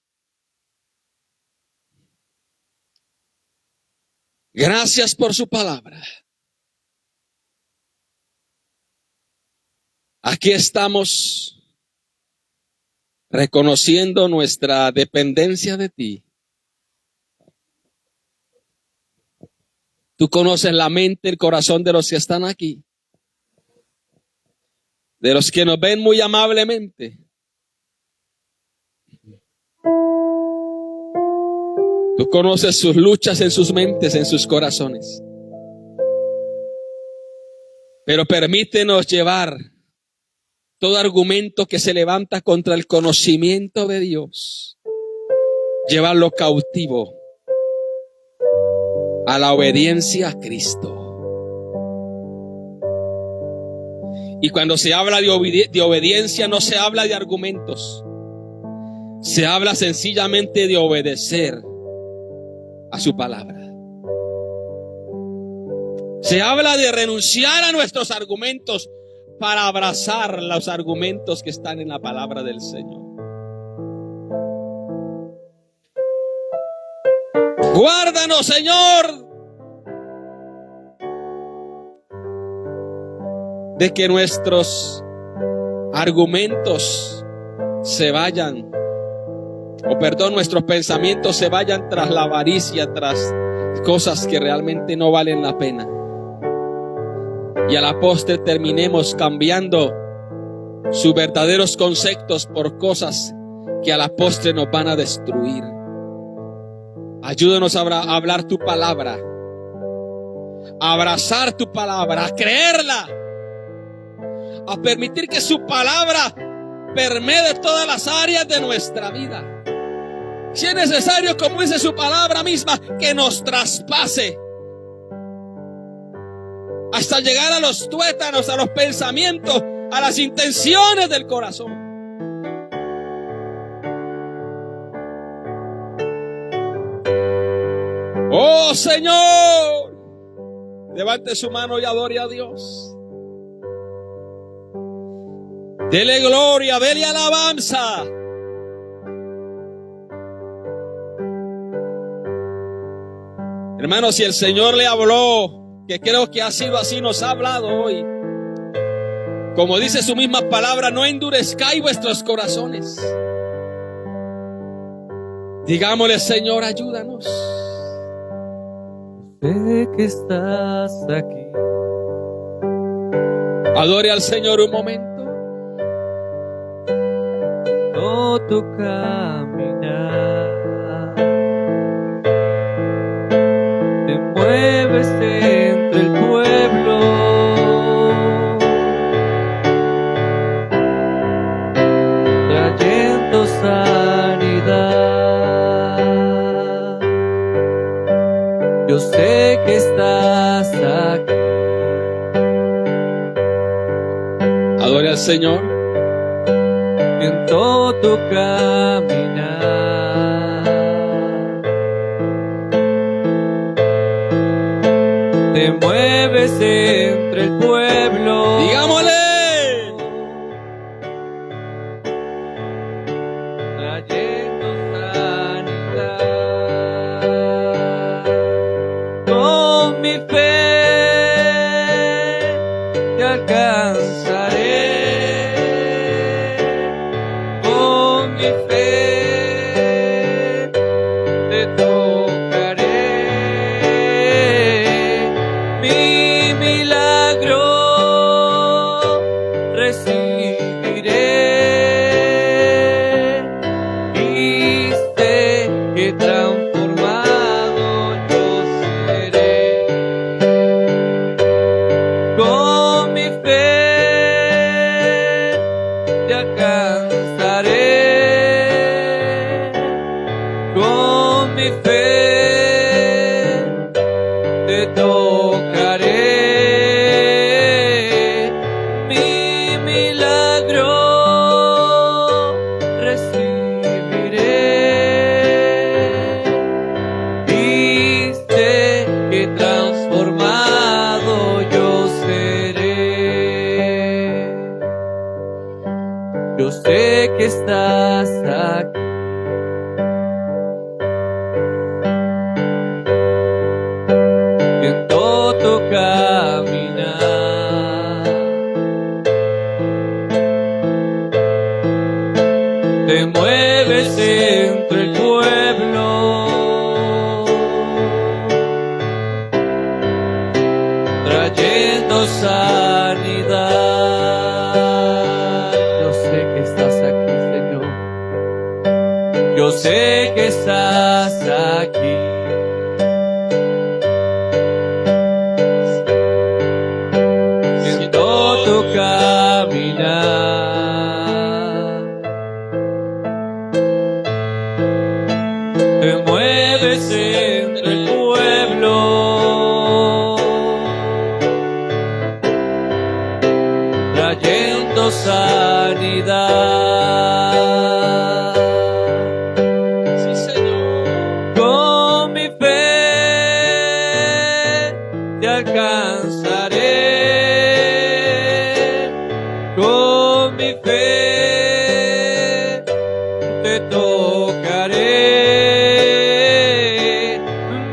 Gracias por su palabra. Aquí estamos reconociendo nuestra dependencia de ti. Tú conoces la mente, el corazón de los que están aquí, de los que nos ven muy amablemente. Tú conoces sus luchas en sus mentes, en sus corazones. Pero permítenos llevar todo argumento que se levanta contra el conocimiento de Dios, llevarlo cautivo a la obediencia a Cristo. Y cuando se habla de obediencia, no se habla de argumentos, se habla sencillamente de obedecer a su palabra. Se habla de renunciar a nuestros argumentos para abrazar los argumentos que están en la palabra del Señor. Guárdanos, Señor, de que nuestros argumentos se vayan, nuestros pensamientos se vayan tras la avaricia, tras cosas que realmente no valen la pena. Y a la postre terminemos cambiando sus verdaderos conceptos por cosas que a la postre nos van a destruir. Ayúdanos a hablar tu palabra a abrazar tu palabra, a creerla, a permitir que su palabra permee todas las áreas de nuestra vida. Si es necesario, como dice su palabra misma, que nos traspase hasta llegar a los tuétanos, a los pensamientos, a las intenciones del corazón. Oh Señor, levante su mano y adore a Dios. Dele gloria, dele alabanza. Hermano, si el Señor le habló, que creo que ha sido así, nos ha hablado hoy. Como dice su misma palabra, no endurezcáis vuestros corazones. Digámosle, Señor, ayúdanos. Sé que estás aquí. Adore al Señor un momento. No tu caminar. Te mueves entre el pueblo. Trayendo sanidad. Yo sé que estás aquí. Adore al Señor. En todo tu caminar. Te mueves entre el pueblo. Digámosle. Trayendo sanidad. Con mi fe te alcanzaré. Con mi fe te tocaré. Mi milagro recibiré. Y sé que transformado yo seré. Con mi fe te alcanzaré. Con mi fe te tocaré. Mi milagro recibiré. Y sé que transformado yo seré. Yo sé que estás aquí. En todo tu caminar. Te mueves entre el pueblo. Trayendo sanidad. Yo sé que estás aquí, Señor. Yo sé que estás aquí. En todo tu caminar. Te mueves entre el pueblo. Trayendo sanidad. Sí, Señor. Con mi fe te alcanzaré. Con mi fe te tocaré.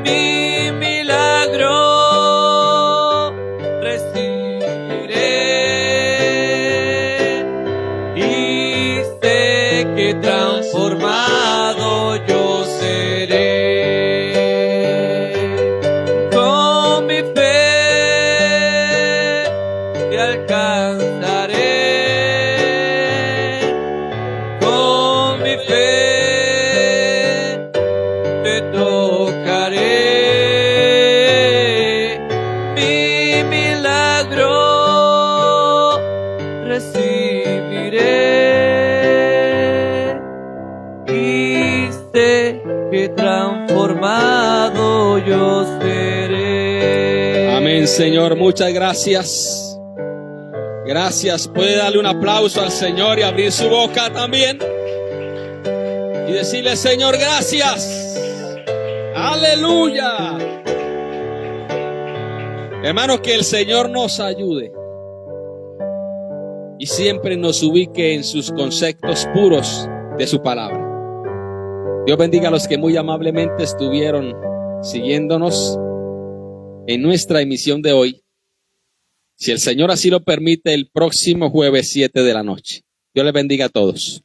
Mi milagro recibiré. Y sé que transformado yo seré. Con mi fe te alcanzaré. recibiré y sé que transformado yo seré. Amén, Señor, muchas gracias. Gracias. Puede darle un aplauso al Señor y abrir su boca también y decirle: Señor, gracias. Aleluya. Hermanos, que el Señor nos ayude y siempre nos ubique en sus conceptos puros de su palabra. Dios bendiga a los que muy amablemente estuvieron siguiéndonos en nuestra emisión de hoy. Si el Señor así lo permite, el próximo jueves 7 de la noche. Dios les bendiga a todos.